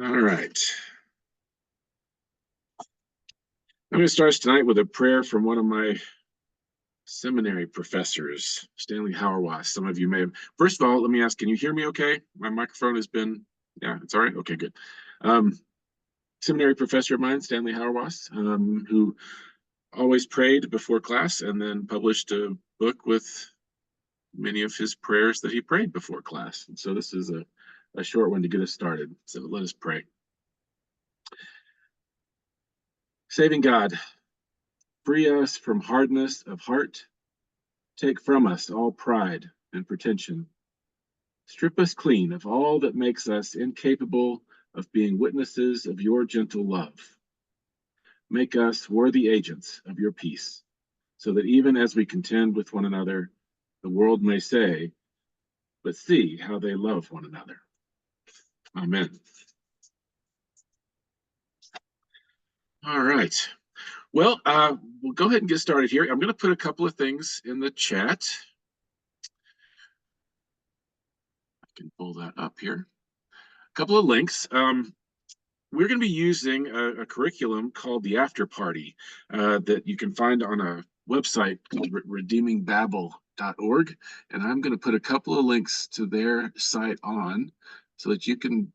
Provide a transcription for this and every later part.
All right. I'm going to start tonight with a prayer from one of my seminary professors, Stanley Hauerwas. Some of you may have. First of all, let me ask, can you hear me okay? My microphone has been, yeah, it's all right? Okay, good. Seminary professor of mine, Stanley Hauerwas, who always prayed before class and then published a book with many of his prayers that he prayed before class. And so this is a short one to get us started. So let us pray. Saving God, free us from hardness of heart. Take from us all pride and pretension. Strip us clean of all that makes us incapable of being witnesses of your gentle love. Make us worthy agents of your peace, so that even as we contend with one another, the world may say, but see how they love one another. Amen. All right. Well, we'll go ahead and get started here. I'm going to put a couple of things in the chat. I can pull that up here. A couple of links. We're going to be using a curriculum called the After Party that you can find on a website called redeemingbabel.org. And I'm going to put a couple of links to their site on so that you can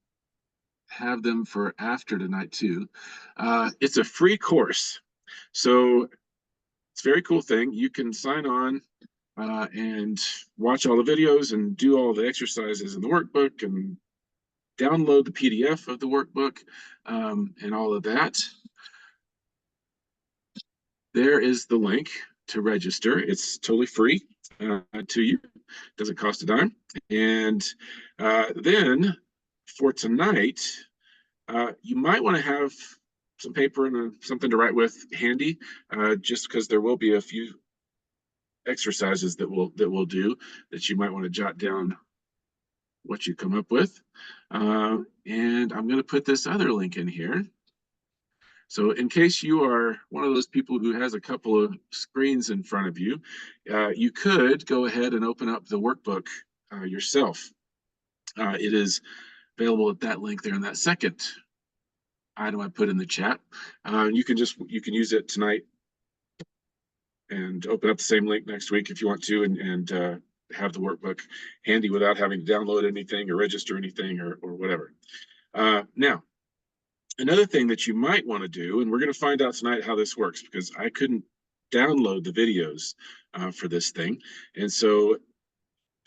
have them for after tonight too. It's a free course. So it's a very cool thing. You can sign on and watch all the videos and do all the exercises in the workbook and download the PDF of the workbook and all of that. There is the link to register. It's totally free to you. Doesn't cost a dime. And then for tonight, you might want to have some paper and something to write with handy, just because there will be a few exercises that we'll do that you might want to jot down what you come up with. And I'm going to put this other link in here. So in case you are one of those people who has a couple of screens in front of you, you could go ahead and open up the workbook yourself. It is available at that link there in that second item I put in the chat. You can use it tonight and open up the same link next week if you want to, and have the workbook handy without having to download anything or register anything or whatever. Now, another thing that you might want to do, and we're going to find out tonight how this works because I couldn't download the videos for this thing, and so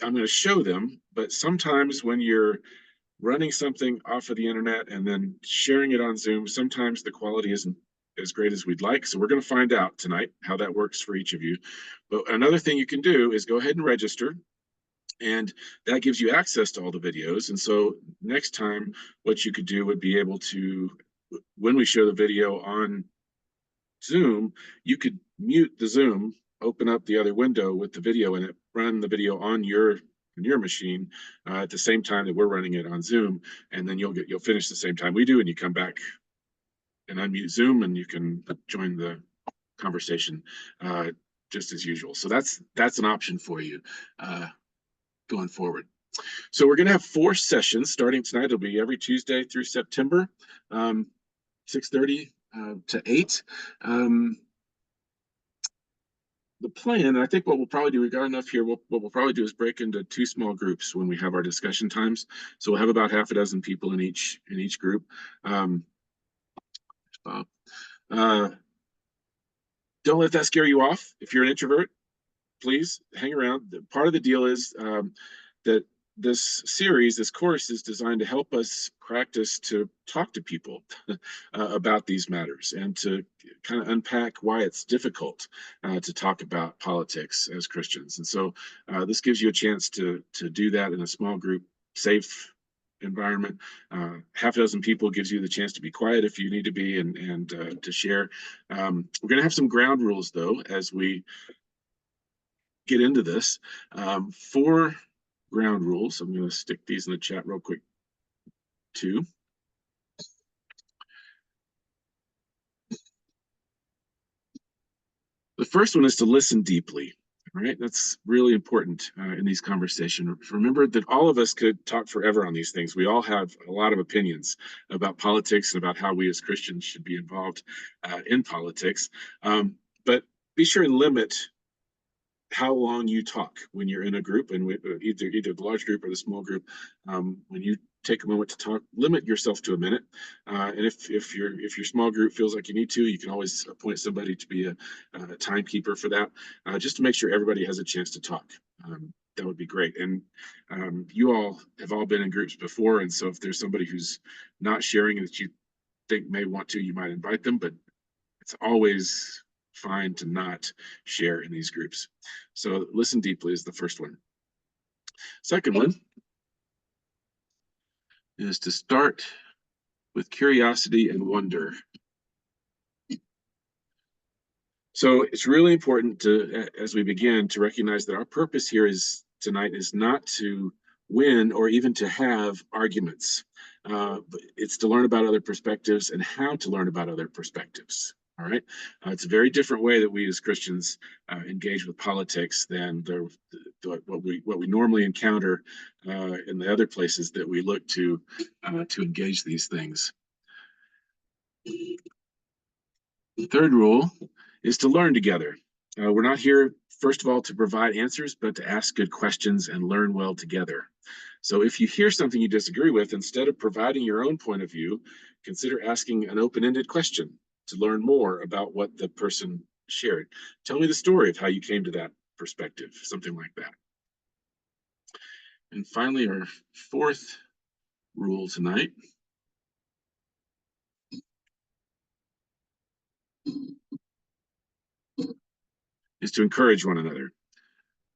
I'm going to show them, but sometimes when you're running something off of the internet and then sharing it on Zoom, sometimes the quality isn't as great as we'd like. So we're going to find out tonight how that works for each of you. But another thing you can do is go ahead and register, and that gives you access to all the videos. And so next time, what you could do would be able to, when we show the video on Zoom, you could mute the Zoom, open up the other window with the video in it, run the video on your machine at the same time that we're running it on Zoom, and then you'll finish the same time we do, and you come back and unmute Zoom, and you can join the conversation just as usual. So that's an option for you going forward. So we're going to have 4 sessions starting tonight. It'll be every Tuesday through September, 6:30 to 8. The plan, I think what we'll probably do, we got enough here, what we'll probably do is break into 2 small groups when we have our discussion times. So we'll have about half a dozen people in each group. Bob. Don't let that scare you off. If you're an introvert, please hang around. Part of the deal is that this course is designed to help us practice to talk to people about these matters and to kind of unpack why it's difficult to talk about politics as Christians. And so this gives you a chance to do that in a small group, safe environment. Half a dozen people gives you the chance to be quiet if you need to be, and to share. We're going to have some ground rules though as we get into this. 4 ground rules. I'm going to stick these in the chat real quick too. The first one is to listen deeply. All right, that's really important in these conversations. Remember that all of us could talk forever on these things. We all have a lot of opinions about politics and about how we as Christians should be involved in politics. But be sure and limit how long you talk when you're in a group, and either the large group or the small group. When you take a moment to talk, limit yourself to a minute. And if your small group feels like you need to, you can always appoint somebody to be a timekeeper for that, just to make sure everybody has a chance to talk. That would be great. And you all have all been in groups before, and so if there's somebody who's not sharing that you think may want to, you might invite them, but it's always fine to not share in these groups. So listen deeply is the first one. Second one is to start with curiosity and wonder. So it's really important to, as we begin, to recognize that our purpose here tonight is not to win or even to have arguments. It's to learn about other perspectives and how to learn about other perspectives. All right. It's a very different way that we as Christians engage with politics than what we normally encounter in the other places that we look to engage these things. The third rule is to learn together. We're not here, first of all, to provide answers, but to ask good questions and learn well together. So if you hear something you disagree with, instead of providing your own point of view, consider asking an open-ended question to learn more about what the person shared. Tell me the story of how you came to that perspective, something like that. And finally, our fourth rule tonight is to encourage one another.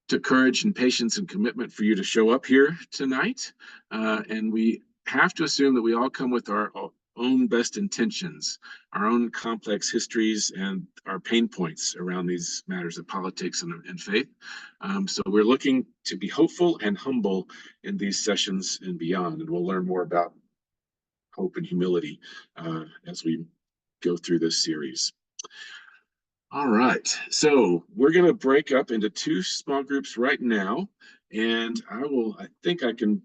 To courage and patience and commitment for you to show up here tonight. And we have to assume that we all come with our own best intentions, our own complex histories, and our pain points around these matters of politics and faith. So we're looking to be hopeful and humble in these sessions and beyond. And we'll learn more about hope and humility as we go through this series. All right, so we're going to break up into two small groups right now, and I think I can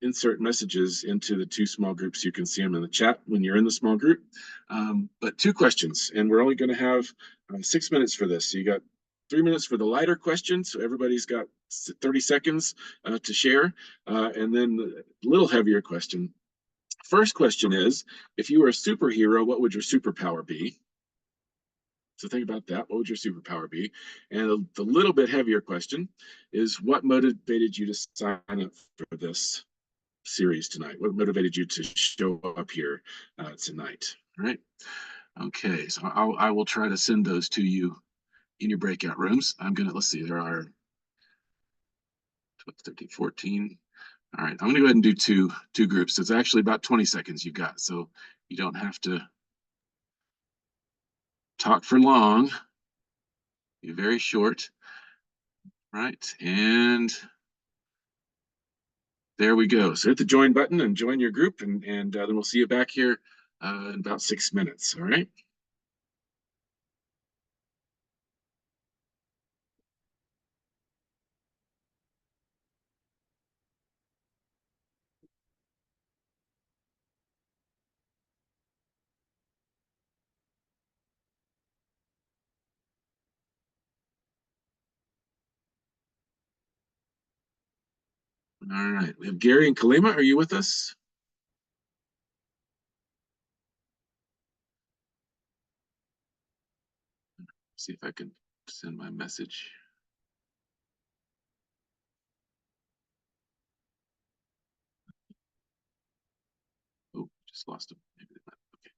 insert messages into the two small groups. You can see them in the chat when you're in the small group. But two questions, and we're only going to have 6 minutes for this. So you got 3 minutes for the lighter question, so everybody's got 30 seconds to share, and then the little heavier question. First question is, if you were a superhero, what would your superpower be? So think about that. What would your superpower be? And the little bit heavier question is, what motivated you to sign up for this series tonight? What motivated you to show up here tonight? All right. Okay. So I will try to send those to you in your breakout rooms. Let's see, there are 12, 13, 14. All right. I'm going to go ahead and do two groups. It's actually about 20 seconds you've got. So you don't have to talk for long. Be very short. Right. And there we go. So hit the join button and join your group, and then we'll see you back here in about 6 minutes. All right. All right. We have Gary and Kalima. Are you with us? See if I can send my message. Oh, just lost him. Maybe they're not. Okay.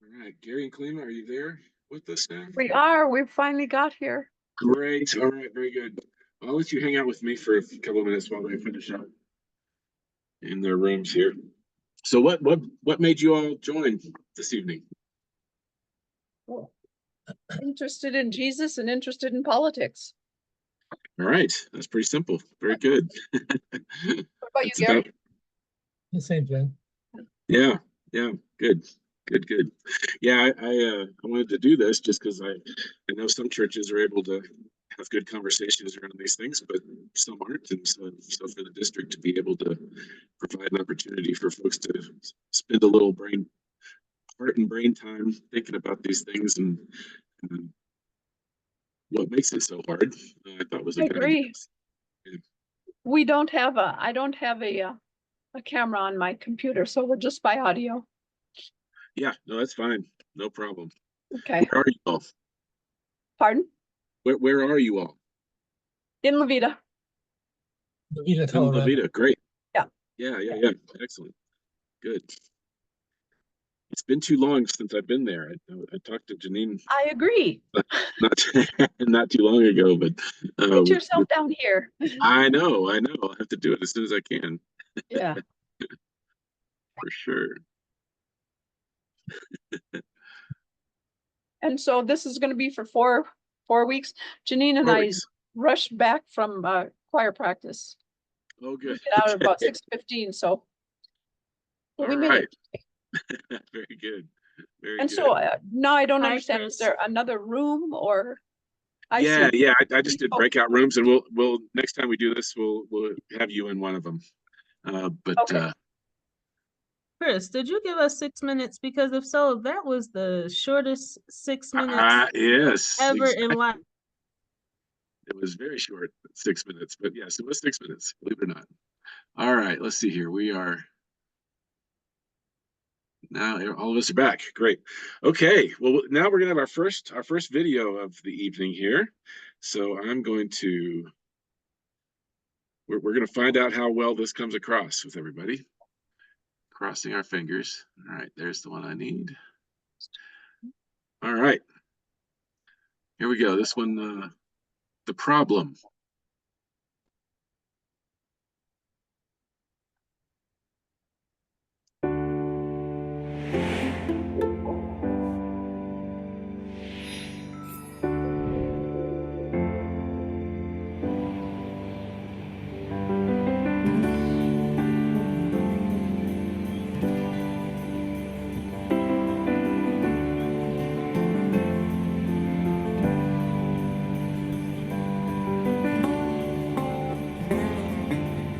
All right, Gary and Kalima, are you there with us now? We are. We finally got here. Great. All right, very good. I'll let you hang out with me for a couple of minutes while they finish up in their rooms here. So what made you all join this evening? Well, interested in Jesus and interested in politics. All right, that's pretty simple. Very good. What about you, It's Gary? about, The same, Jen. yeah, good. Yeah, I wanted to do this just because I know some churches are able to have good conversations around these things, but some aren't. And so for the district to be able to provide an opportunity for folks to spend a little heart and brain time thinking about these things and what makes it so hard, I thought was a I good idea. agree. I don't have a camera on my computer, so we're just by audio. Yeah, no, that's fine. No problem. Okay. Where are you all? Pardon? Where are you all? In Levita. Levita, In Colorado. Levita, great. Yeah. Yeah. Excellent. Good. It's been too long since I've been there. I talked to Janine I agree. not too long ago, but Get yourself down here. I know. I'll have to do it as soon as I can. Yeah. For sure. And so this is going to be for four weeks. Janine and 4 I weeks. rushed back from choir practice. Oh, good. We get out at about 6:15, so All we made right. it. Very good. Very And good. so now I don't Hi, understand. Chris. Is there another room or? Yeah. see. I just did breakout rooms, and we'll next time we do this, we'll have you in one of them. Okay. Chris, did you give us 6 minutes? Because if so, that was the shortest 6 minutes yes, ever exactly. in life. It was very short, 6 minutes, but yes, it was 6 minutes, believe it or not. All right, let's see here. We are now, all of us are back. Great. Okay, well, now we're gonna have our first video of the evening here. So I'm going to we're gonna find out how well this comes across with everybody. Crossing our fingers. All right, there's the one I need. All right. Here we go. This one, the problem.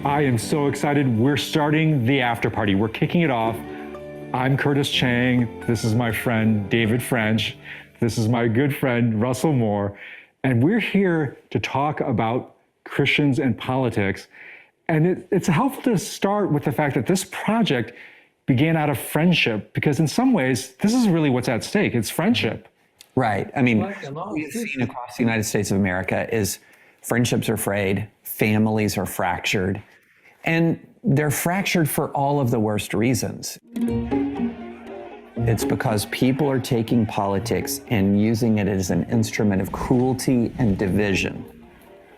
I am so excited. We're starting the after party. We're kicking it off. I'm Curtis Chang. This is my friend, David French. This is my good friend, Russell Moore. And we're here to talk about Christians and politics. And it's helpful to start with the fact that this project began out of friendship, because in some ways, this is really what's at stake. It's friendship. Right. I mean, what we've seen across the United States of America is friendships are frayed, families are fractured, and they're fractured for all of the worst reasons. It's because people are taking politics and using it as an instrument of cruelty and division.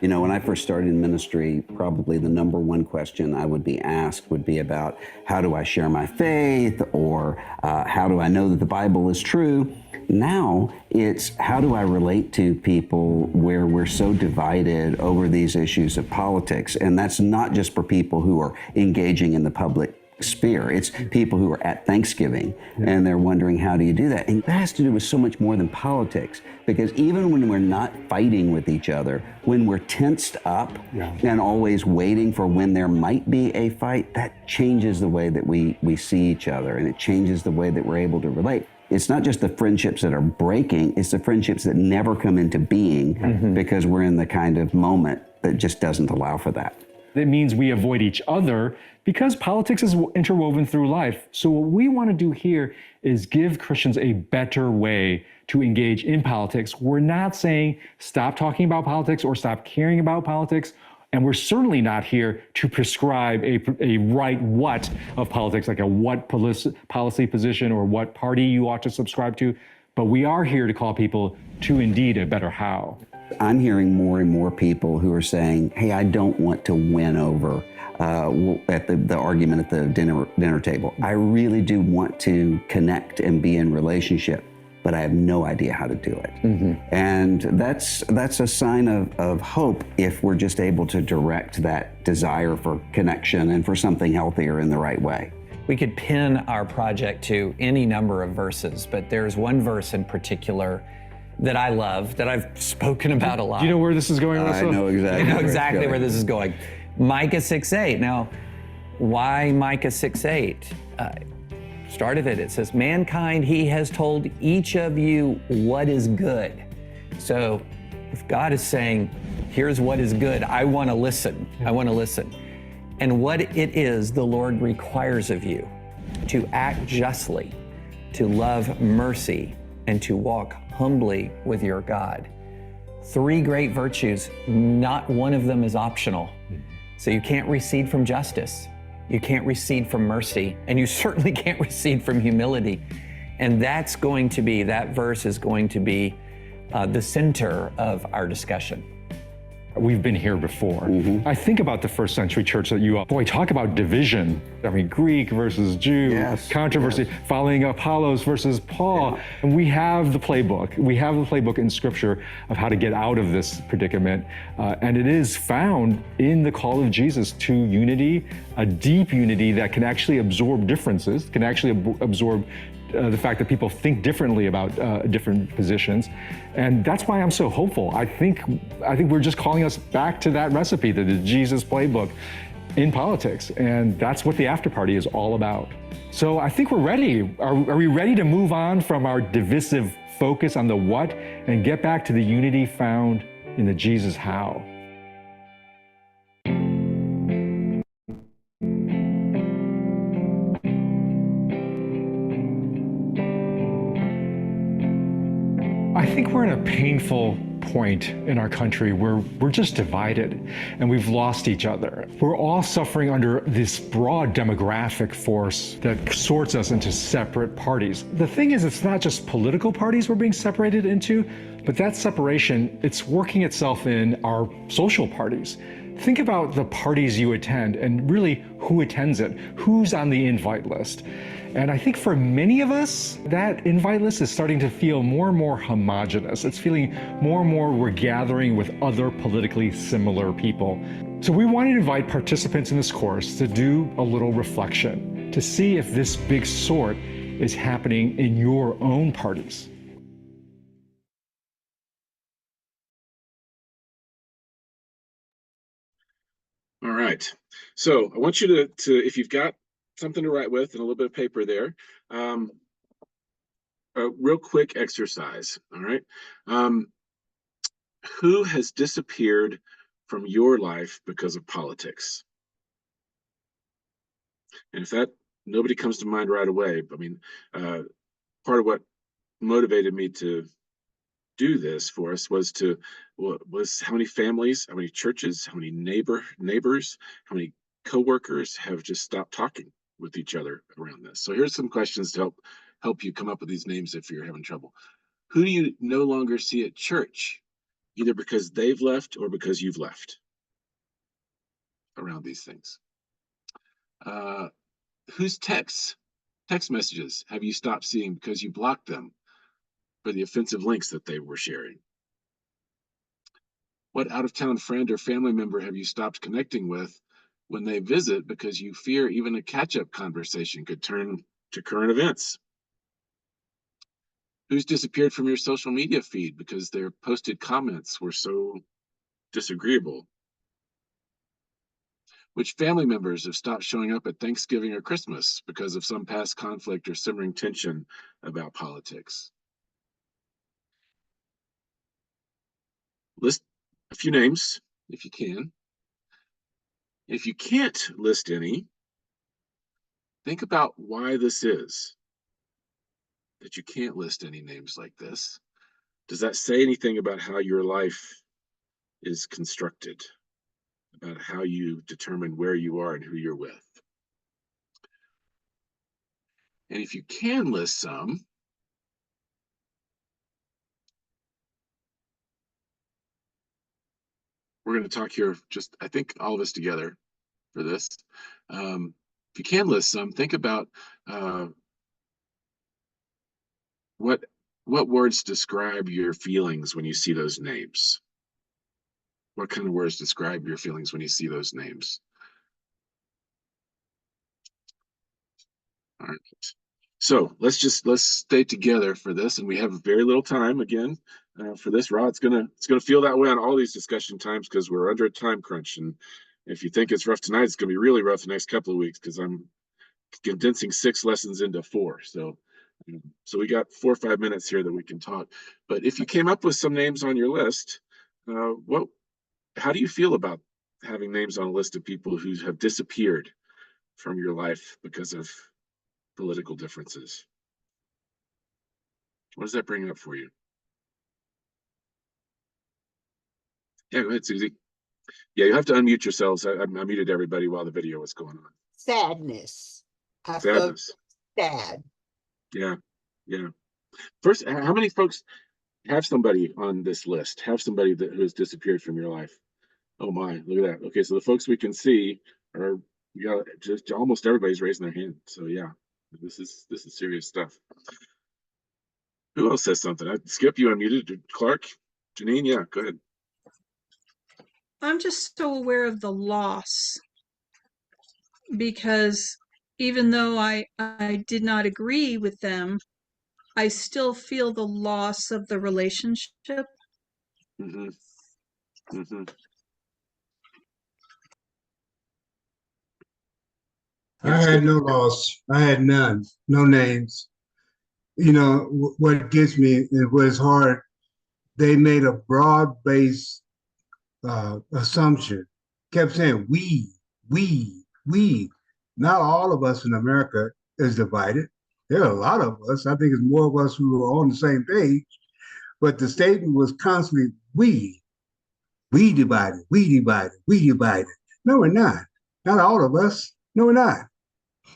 You know, when I first started in ministry, probably the number one question I would be asked would be about how do I share my faith, or how do I know that the Bible is true? Now it's how do I relate to people where we're so divided over these issues of politics? And that's not just for people who are engaging in the public sphere. It's people who are at Thanksgiving and they're wondering, how do you do that? And that has to do with so much more than politics, because even when we're not fighting with each other, when we're tensed up and always waiting for when there might be a fight, that changes the way that we see each other, and it changes the way that we're able to relate. It's not just the friendships that are breaking, it's the friendships that never come into being because we're in the kind of moment that just doesn't allow for that. It means we avoid each other because politics is interwoven through life. So what we want to do here is give Christians a better way to engage in politics. We're not saying stop talking about politics or stop caring about politics And we're certainly not here to prescribe a right what of politics, like a what policy position or what party you ought to subscribe to. But we are here to call people to indeed a better how. I'm hearing more and more people who are saying, hey, I don't want to win over at the argument at the dinner table. I really do want to connect and be in relationship, but I have no idea how to do it. And that's a sign of hope if we're just able to direct that desire for connection and for something healthier in the right way. We could pin our project to any number of verses, but there's one verse in particular that I love, that I've spoken about a lot. Do you know where this is going, Russell? I know exactly. I know exactly where this is going. Micah 6:8. Now, why Micah 6:8? Start of it, it says, mankind, he has told each of you what is good. So if God is saying, here's what is good, I want to listen. I want to listen. And what it is the Lord requires of you: to act justly, to love mercy, and to walk humbly with your God. 3 great virtues, not one of them is optional. So you can't recede from justice, you can't recede from mercy, and you certainly can't recede from humility. And that verse is going to be the center of our discussion. We've been here before. I think about the first century church that you, talk about division. I mean, Greek versus Jew, controversy, following Apollos versus Paul. And we have the playbook. We have the playbook in Scripture of how to get out of this predicament. And it is found in the call of Jesus to unity, a deep unity that can actually absorb differences, can actually absorb the fact that people think differently about different positions. And that's why I'm so hopeful. I think we're just calling us back to that recipe, the Jesus playbook in politics. And that's what the after party is all about. So I think we're ready. Are we ready to move on from our divisive focus on the what and get back to the unity found in the Jesus how? I think we're in a painful point in our country where we're just divided and we've lost each other. We're all suffering under this broad demographic force that sorts us into separate parties. The thing is, it's not just political parties we're being separated into, but that separation, it's working itself in our social parties. Think about the parties you attend and really who attends it, who's on the invite list. And I think for many of us, that invite list is starting to feel more and more homogenous. It's feeling more and more we're gathering with other politically similar people. So we want to invite participants in this course to do a little reflection, to see if this big sort is happening in your own parties. All right. So I want you to if you've got something to write with and a little bit of paper there, a real quick exercise. All right. Who has disappeared from your life because of politics? And if that nobody comes to mind right away, I mean, part of what motivated me to do this for us was how many families, how many churches, how many neighbors, how many coworkers have just stopped talking with each other around this. So here's some questions to help you come up with these names if you're having trouble. Who do you no longer see at church, either because they've left or because you've left around these things? Whose text messages have you stopped seeing because you blocked them for the offensive links that they were sharing? What out-of-town friend or family member have you stopped connecting with when they visit because you fear even a catch-up conversation could turn to current events? Who's disappeared from your social media feed because their posted comments were so disagreeable? Which family members have stopped showing up at Thanksgiving or Christmas because of some past conflict or simmering tension about politics? List a few names if you can. If you can't list any, think about why this is that you can't list any names like this. Does that say anything about how your life is constructed? about how you determine where you are and who you're with. And if you can list some, we're going to talk here, just I think all of us together for this. If you can list some, think about what words describe your feelings when you see those names. What kind of words describe your feelings when you see those names? All right. So let's stay together for this, and we have very little time again for this. Rod, it's gonna feel that way on all these discussion times because we're under a time crunch. And if you think it's rough tonight, it's gonna be really rough the next couple of weeks because I'm condensing 6 lessons into 4. So we got 4 or 5 minutes here that we can talk. But if you came up with some names on your list, how do you feel about having names on a list of people who have disappeared from your life because of political differences? What does that bring up for you? Yeah, go ahead, Susie. Yeah, you have to unmute yourselves. I muted everybody while the video was going on. Sadness. I felt Sadness. sad. Yeah, yeah. First, how many folks have somebody on this list? Have somebody who has disappeared from your life? Oh my, look at that. Okay, so the folks we can see are, just almost everybody's raising their hand. So yeah, this is serious stuff. Who else says something? Skip, you unmuted. Clark, Janine, yeah, go ahead. I'm just so aware of the loss because even though I did not agree with them, I still feel the loss of the relationship. Mm-hmm. Mm-hmm. I had no loss. I had none, no names. You know, what gets me and what is hard, they made a broad-based assumption. Kept saying we. Not all of us in America is divided. There are a lot of us. I think it's more of us who are on the same page. But the statement was constantly we divided, we divided, we divided. No, we're not. Not all of us. No, we're not.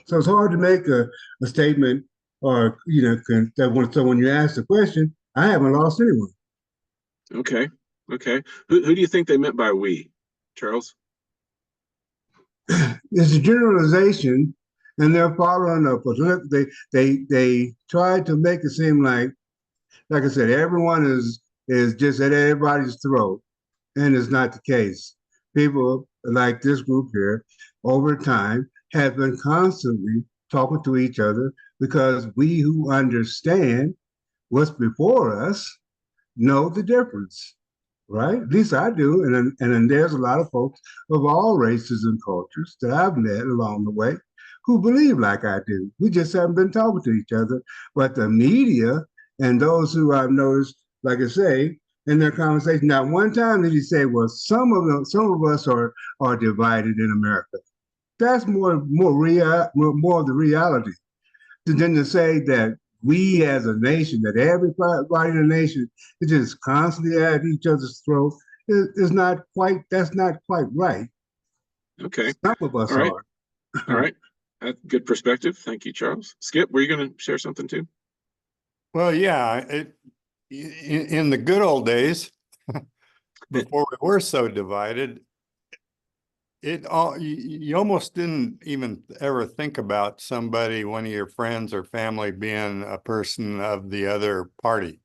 So it's hard to make a statement or, so when you ask the question, I haven't lost anyone. Okay. Who do you think they meant by we, Charles? It's a generalization, and they're following up. They tried to make it seem like I said, everyone is just at everybody's throat, and it's not the case. People like this group here, over time, have been constantly talking to each other because we who understand what's before us know the difference, right? At least I do. And then there's a lot of folks of all races and cultures that I've met along the way who believe like I do. We just haven't been talking to each other. But the media and those who I've noticed, like I say, in their conversation, not one time did he say, well, some of us are divided in America. That's more of the reality than to say that we as a nation, that everybody in the nation is just constantly at each other's throat. That's not quite right. Okay. Some of us All right. are. All right. Good perspective. Thank you, Charles. Skip, were you going to share something too? Well, yeah, in the good old days, before we were so divided, you almost didn't even ever think about somebody, one of your friends or family, being a person of the other party.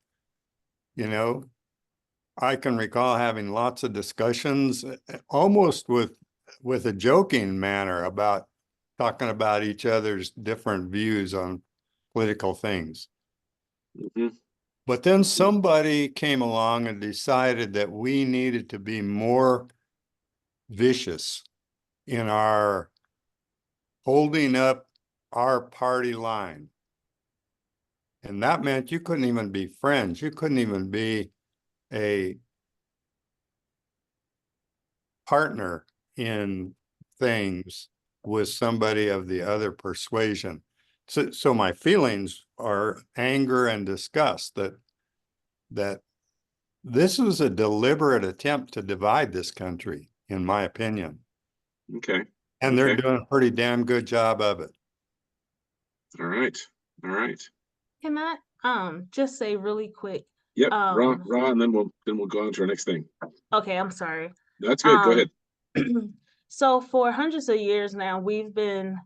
You know, I can recall having lots of discussions, almost with a joking manner, about talking about each other's different views on political things. Mm-hmm. But then somebody came along and decided that we needed to be more vicious in our holding up our party line. And that meant you couldn't even be friends. You couldn't even be a partner in things with somebody of the other persuasion. So my feelings are anger and disgust that this was a deliberate attempt to divide this country. in my opinion. Okay. And they're Okay. doing a pretty damn good job of it. All right. All right. Can I just say really quick? Yep. Raw, Um, and then we'll go on to our next thing. okay, I'm sorry. That's good. Go ahead. So for hundreds of years now, we've been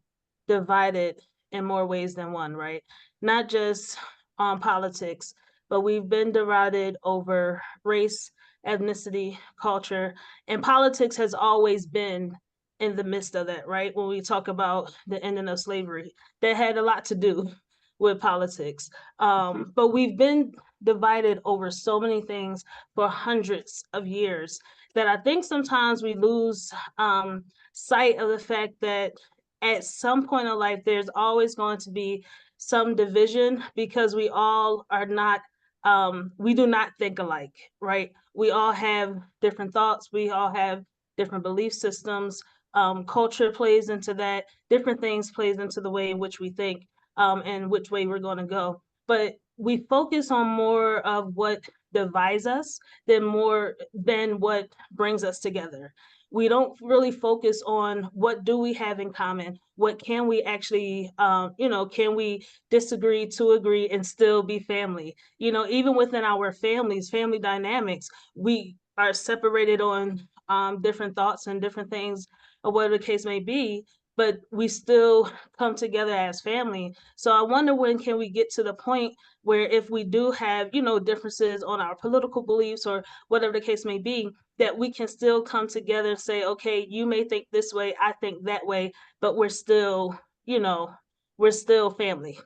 divided in more ways than one, right? Not just on politics, but we've been divided over race, ethnicity, culture, and politics has always been in the midst of that, right? When we talk about the ending of slavery, that had a lot to do with politics. But we've been divided over so many things for hundreds of years that I think sometimes we lose sight of the fact that at some point in life, there's always going to be some division because we all are not, we do not think alike, right? We all have different thoughts. We all have different belief systems. Culture plays into that. Different things plays into the way in which we think and which way we're going to go. But we focus on more of what divides us than what brings us together. We don't really focus on what do we have in common, what can we actually can we disagree to agree and still be family. Even within our families, family dynamics, we are separated on different thoughts and different things or whatever the case may be, but we still come together as family. So I wonder, when can we get to the point where if we do have, differences on our political beliefs or whatever the case may be, that we can still come together and say, okay, you may think this way, I think that way, but we're still family.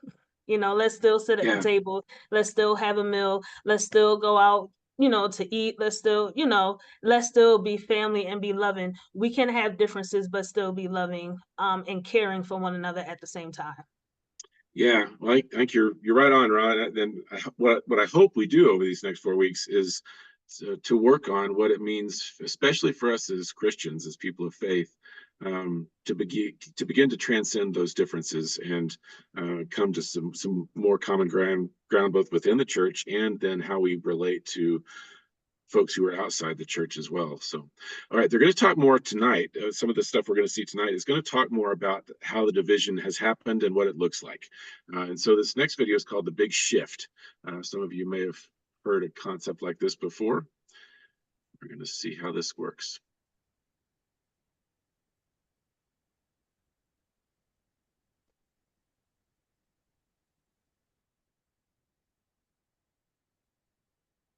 Let's still sit at the table. Let's still have a meal. Let's still go out, to eat. Let's still be family and be loving. We can have differences, but still be loving and caring for one another at the same time. Yeah, well, I think you're right on, Ron. And what I hope we do over these next 4 weeks is to work on what it means, especially for us as Christians, as people of faith, to begin to transcend those differences and come to some more common ground both within the church and then how we relate to folks who are outside the church as well. So, all right, they're going to talk more tonight. Some of the stuff we're going to see tonight is going to talk more about how the division has happened and what it looks like. And so this next video is called The Big Shift. Some of you may have heard a concept like this before. We're going to see how this works.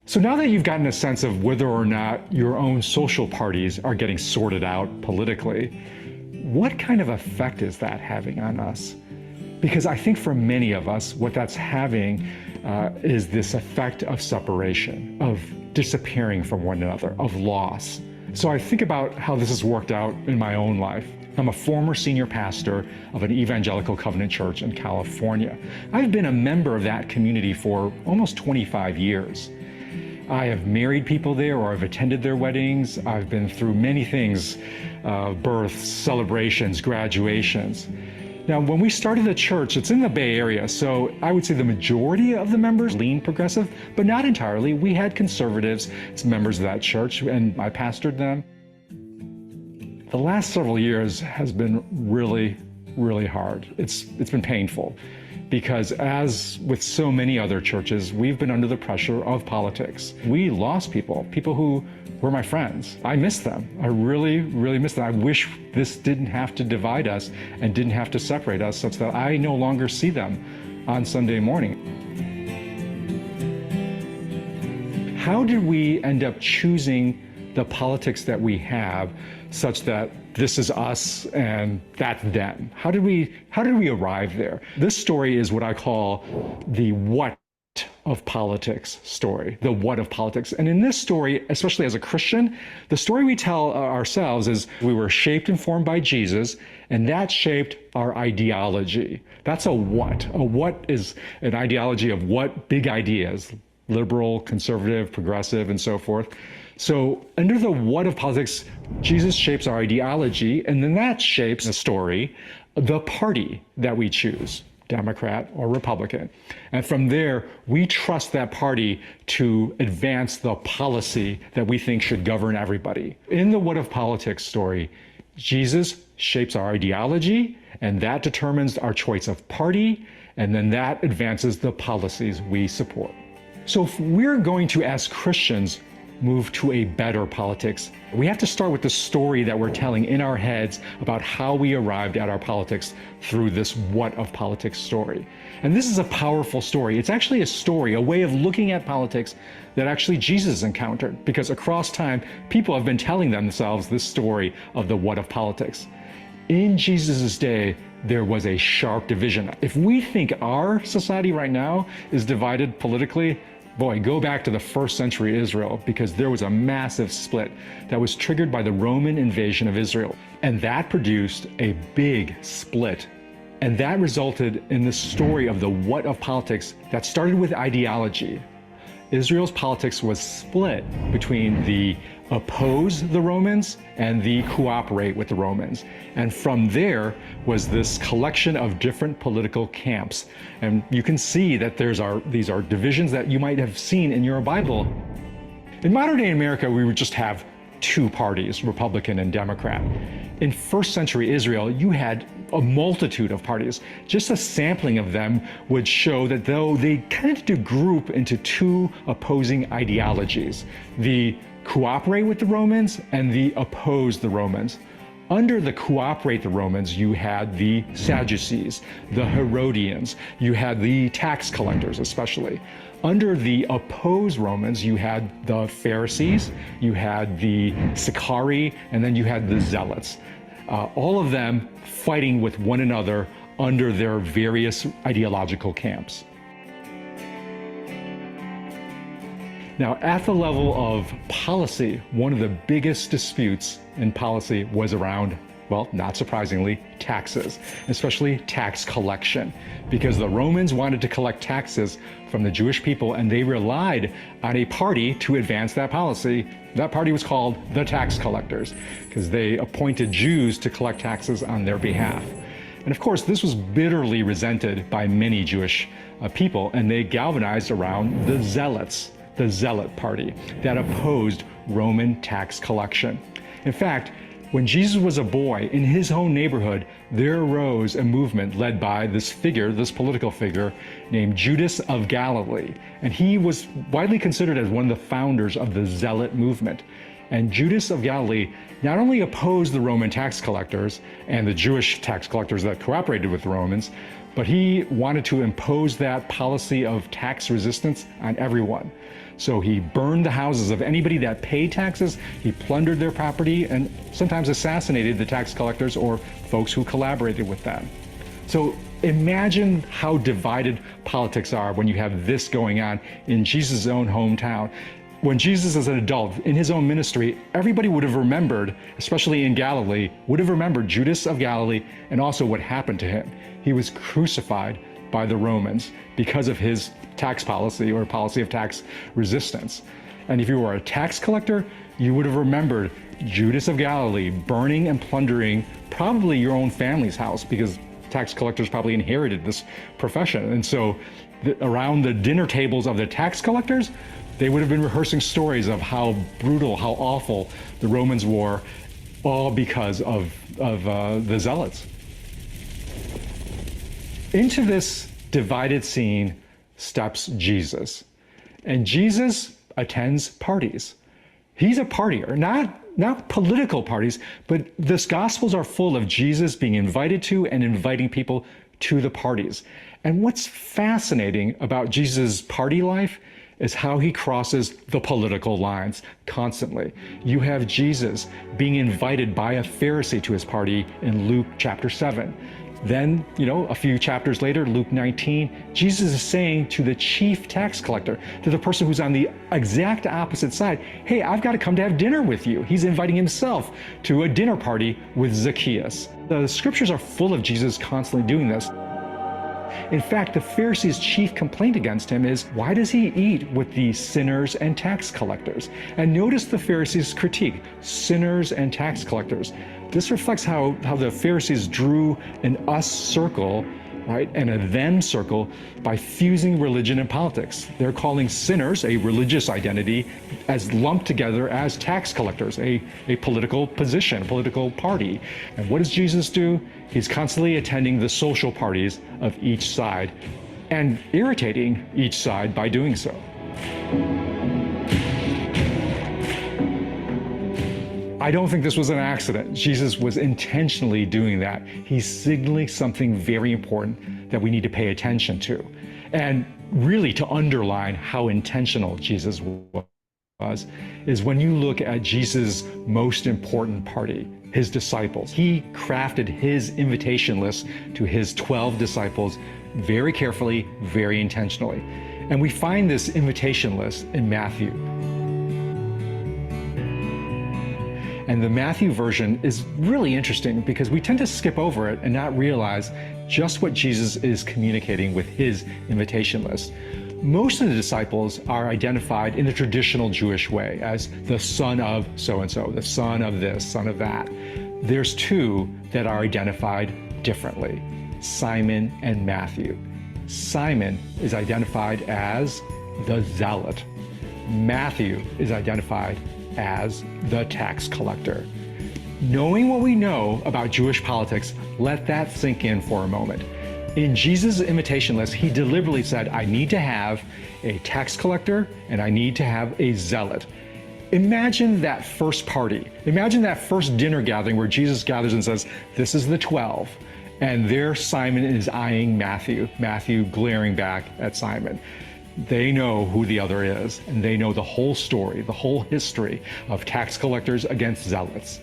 So now that you've gotten a sense of whether or not your own social parties are getting sorted out politically, what kind of effect is that having on us? Because I think for many of us, what that's having is this effect of separation, of disappearing from one another, of loss. So I think about how this has worked out in my own life. I'm a former senior pastor of an evangelical covenant church in California. I've been a member of that community for almost 25 years. I have married people there, or I've attended their weddings. I've been through many things, births, celebrations, graduations. Now, when we started the church, it's in the Bay Area, so I would say the majority of the members lean progressive, but not entirely. We had conservatives as members of that church, and I pastored them. The last several years has been really, really hard. It's been painful. Because as with so many other churches, we've been under the pressure of politics. We lost people who were my friends. I miss them. I really, really miss them. I wish this didn't have to divide us and didn't have to separate us such that I no longer see them on Sunday morning. How did we end up choosing the politics that we have such that this is us and that's them? How did we arrive there? This story is what I call the what of politics story, the what of politics. And in this story, especially as a Christian, the story we tell ourselves is we were shaped and formed by Jesus, and that shaped our ideology. That's a what. A what is an ideology of what big ideas, liberal, conservative, progressive, and so forth. So under the what of politics, Jesus shapes our ideology, and then that shapes the story, the party that we choose. Democrat, or Republican. And from there, we trust that party to advance the policy that we think should govern everybody. In the What of Politics story, Jesus shapes our ideology, and that determines our choice of party, and then that advances the policies we support. So if we're going to, as Christians, move to a better politics, we have to start with the story that we're telling in our heads about how we arrived at our politics through this What of Politics story. And this is a powerful story. It's actually a story, a way of looking at politics that actually Jesus encountered, because across time, people have been telling themselves this story of the What of Politics. In Jesus' day, there was a sharp division. If we think our society right now is divided politically, boy, go back to the first century Israel, because there was a massive split that was triggered by the Roman invasion of Israel. And that produced a big split. And that resulted in the story of the What of Politics that started with ideology. Israel's politics was split between the oppose the Romans and the cooperate with the Romans. And from there was this collection of different political camps. And you can see that these are divisions that you might have seen in your Bible. In modern day America, we would just have two parties, Republican and Democrat. In first century Israel, you had a multitude of parties. Just a sampling of them would show that though they tended to group into two opposing ideologies, the cooperate with the Romans and the oppose the Romans. Under the cooperate the Romans, you had the Sadducees, the Herodians, you had the tax collectors especially. Under the oppose Romans, you had the Pharisees, you had the Sicarii, and then you had the Zealots. All of them fighting with one another under their various ideological camps. Now, at the level of policy, one of the biggest disputes in policy was around, well, not surprisingly, taxes, especially tax collection, because the Romans wanted to collect taxes from the Jewish people, and they relied on a party to advance that policy. That party was called the tax collectors, because they appointed Jews to collect taxes on their behalf. And of course, this was bitterly resented by many Jewish people, and they galvanized around the Zealots, the Zealot party that opposed Roman tax collection. In fact, when Jesus was a boy, in his own neighborhood, there arose a movement led by this figure, this political figure, named Judas of Galilee. And he was widely considered as one of the founders of the Zealot movement. And Judas of Galilee not only opposed the Roman tax collectors and the Jewish tax collectors that cooperated with the Romans, but he wanted to impose that policy of tax resistance on everyone. So he burned the houses of anybody that paid taxes, he plundered their property, and sometimes assassinated the tax collectors or folks who collaborated with them. So imagine how divided politics are when you have this going on in Jesus' own hometown. When Jesus as an adult, in his own ministry, everybody would have remembered, especially in Galilee, would have remembered Judas of Galilee and also what happened to him. He was crucified by the Romans because of his tax policy or policy of tax resistance. And if you were a tax collector, you would have remembered Judas of Galilee burning and plundering probably your own family's house, because tax collectors probably inherited this profession. And so around the dinner tables of the tax collectors, they would have been rehearsing stories of how brutal, how awful the Romans were, all because of the Zealots. Into this divided scene steps Jesus. And Jesus attends parties. He's a partier, not political parties, but the Gospels are full of Jesus being invited to and inviting people to the parties. And what's fascinating about Jesus' party life is how he crosses the political lines constantly. You have Jesus being invited by a Pharisee to his party in Luke chapter 7. Then, a few chapters later, Luke 19, Jesus is saying to the chief tax collector, to the person who's on the exact opposite side, hey, I've got to come to have dinner with you. He's inviting himself to a dinner party with Zacchaeus. The scriptures are full of Jesus constantly doing this. In fact, the Pharisees' chief complaint against him is, why does he eat with the sinners and tax collectors? And notice the Pharisees' critique, sinners and tax collectors. This reflects how the Pharisees drew an us circle right? And a them circle by fusing religion and politics. They're calling sinners, a religious identity, as lumped together as tax collectors, a political position, a political party. And what does Jesus do? He's constantly attending the social parties of each side and irritating each side by doing so. I don't think this was an accident. Jesus was intentionally doing that. He's signaling something very important that we need to pay attention to. And really to underline how intentional Jesus was, is when you look at Jesus' most important party, his disciples. He crafted his invitation list to his 12 disciples very carefully, very intentionally. And we find this invitation list in Matthew. And the Matthew version is really interesting because we tend to skip over it and not realize just what Jesus is communicating with his invitation list. Most of the disciples are identified in the traditional Jewish way as the son of so-and-so, the son of this, son of that. There's two that are identified differently, Simon and Matthew. Simon is identified as the zealot. Matthew is identified as the tax collector. Knowing what we know about Jewish politics, let that sink in for a moment. In Jesus' invitation list, he deliberately said, I need to have a tax collector and I need to have a zealot. Imagine that first party. Imagine that first dinner gathering where Jesus gathers and says, this is the 12. And there Simon is eyeing Matthew, Matthew glaring back at Simon. They know who the other is, and they know the whole story, the whole history of tax collectors against zealots.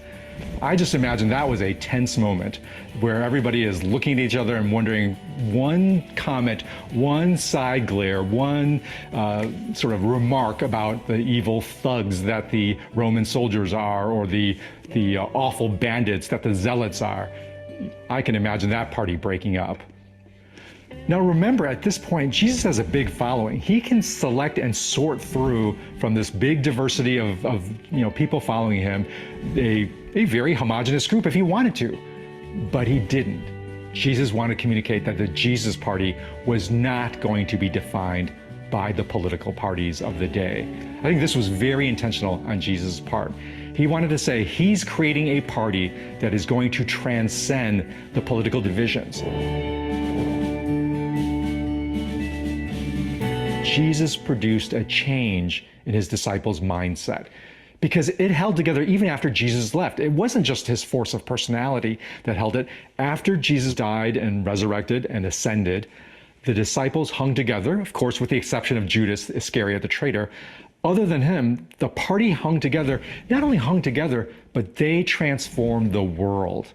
I just imagine that was a tense moment where everybody is looking at each other and wondering one comment, one side glare, one sort of remark about the evil thugs that the Roman soldiers are, or the awful bandits that the zealots are. I can imagine that party breaking up. Now remember, at this point, Jesus has a big following. He can select and sort through from this big diversity of people following him, a very homogenous group if he wanted to, but he didn't. Jesus wanted to communicate that the Jesus party was not going to be defined by the political parties of the day. I think this was very intentional on Jesus' part. He wanted to say he's creating a party that is going to transcend the political divisions. Jesus produced a change in his disciples' mindset because it held together even after Jesus left. It wasn't just his force of personality that held it. After Jesus died and resurrected and ascended, the disciples hung together, of course, with the exception of Judas Iscariot, the traitor. Other than him, the party hung together, not only hung together, but they transformed the world.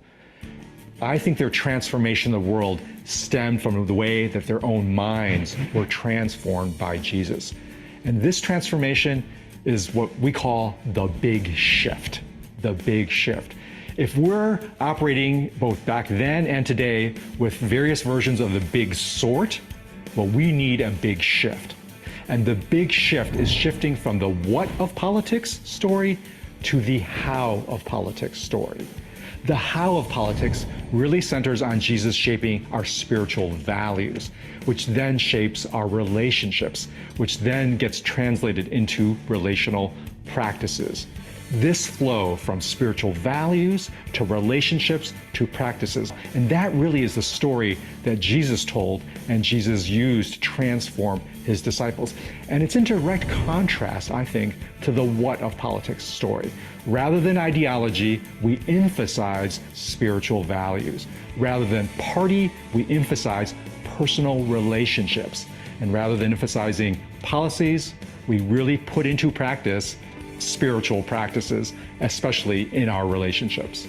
I think their transformation of the world stemmed from the way that their own minds were transformed by Jesus. And this transformation is what we call the big shift, the big shift. If we're operating both back then and today with various versions of the big sort, well, we need a big shift. And the big shift is shifting from the what of politics story to the how of politics story. The how of politics really centers on Jesus shaping our spiritual values, which then shapes our relationships, which then gets translated into relational practices. This flow from spiritual values to relationships to practices. And that really is the story that Jesus told and Jesus used to transform his disciples. And it's in direct contrast, I think, to the what of politics story. Rather than ideology, we emphasize spiritual values. Rather than party, we emphasize personal relationships. And rather than emphasizing policies, we really put into practice spiritual practices, especially in our relationships.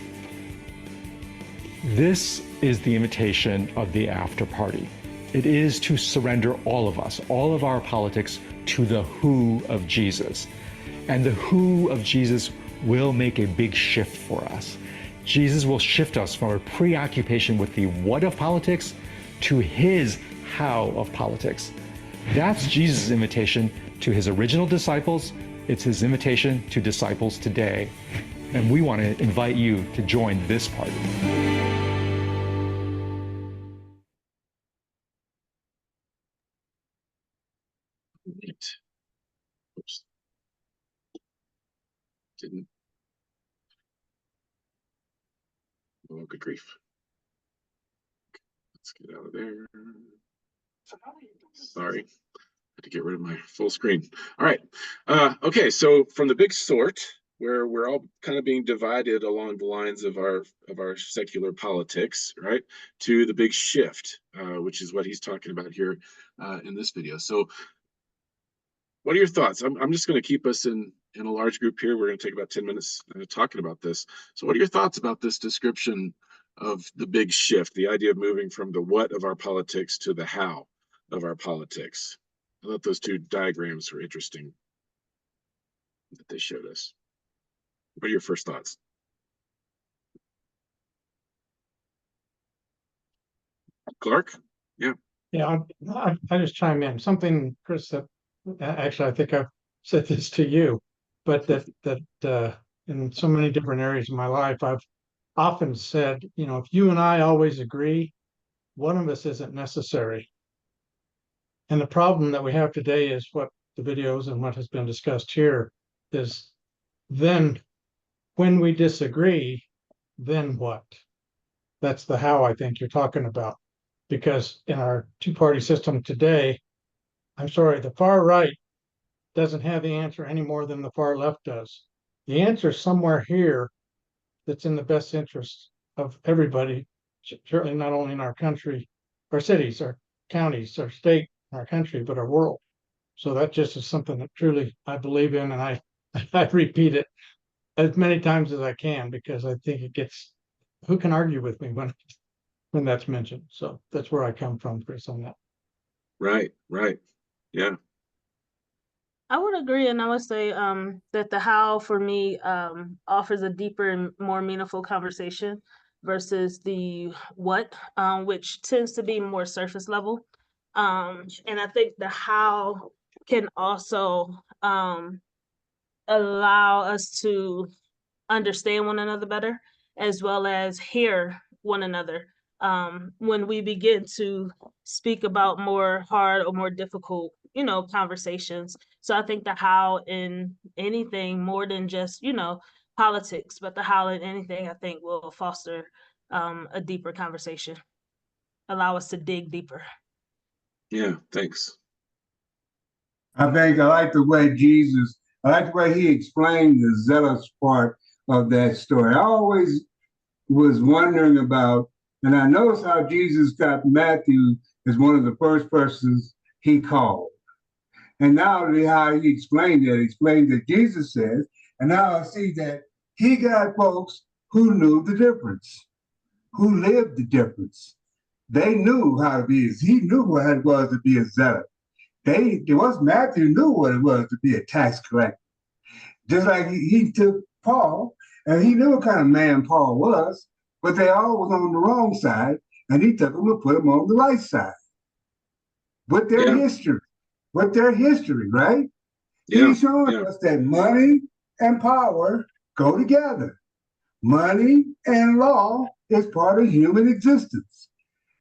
This is the invitation of the after party. It is to surrender all of us, all of our politics, to the who of Jesus. And the who of Jesus will make a big shift for us. Jesus will shift us from a preoccupation with the what of politics to his how of politics. That's Jesus' invitation to his original disciples. It's his invitation to disciples today. And we want to invite you to join this party. Didn't. Oh, good grief. Let's get out of there. Sorry, had to get rid of my full screen. All right. Okay, so from the big sort, where we're all kind of being divided along the lines of our secular politics, right, to the big shift, which is what he's talking about here in this video. So what are your thoughts? I'm just going to keep us in a large group here. We're going to take about 10 minutes talking about this. So what are your thoughts about this description of the big shift, the idea of moving from the what of our politics to the how of our politics? I thought those two diagrams were interesting that they showed us. What are your first thoughts? Clark? Yeah. Yeah, I just chime in. Something, Chris, that actually I think I've said this to you, but that in so many different areas of my life, I've often said, you know, if you and I always agree, one of us isn't necessary. And the problem that we have today is what the videos and what has been discussed here is then when we disagree, then what? That's the how I think you're talking about. Because in our two-party system today, I'm sorry, the far right doesn't have the answer any more than the far left does. The answer is somewhere here that's in the best interest of everybody, certainly not only in our country, our cities, our counties, our state, our country, but our world. So that just is something that truly I believe in, and I repeat it as many times as I can, because I think it gets, who can argue with me when that's mentioned? So that's where I come from, Chris, on that. Right. Yeah. I would agree, and I would say that the how for me offers a deeper and more meaningful conversation versus the what, which tends to be more surface level. And I think the how can also allow us to understand one another better, as well as hear one another when we begin to speak about more hard or more difficult, you know, conversations. So I think the how in anything more than just, you know, politics, but the how in anything, I think will foster a deeper conversation, allow us to dig deeper. Yeah. Thanks. I think I like the way he explained the zealous part of that story. I always was wondering about, and I noticed how Jesus got Matthew as one of the first persons he called. And now how he explained that Jesus says, and now I see that he got folks who knew the difference, who lived the difference. They knew how to be, he knew what it was to be a zealot. Matthew knew what it was to be a tax collector. Just like he took Paul, and he knew what kind of man Paul was, but they all was on the wrong side, and he took them and put them on the right side. With their history, right? Yeah. He's showing us that money and power go together. Money and law is part of human existence.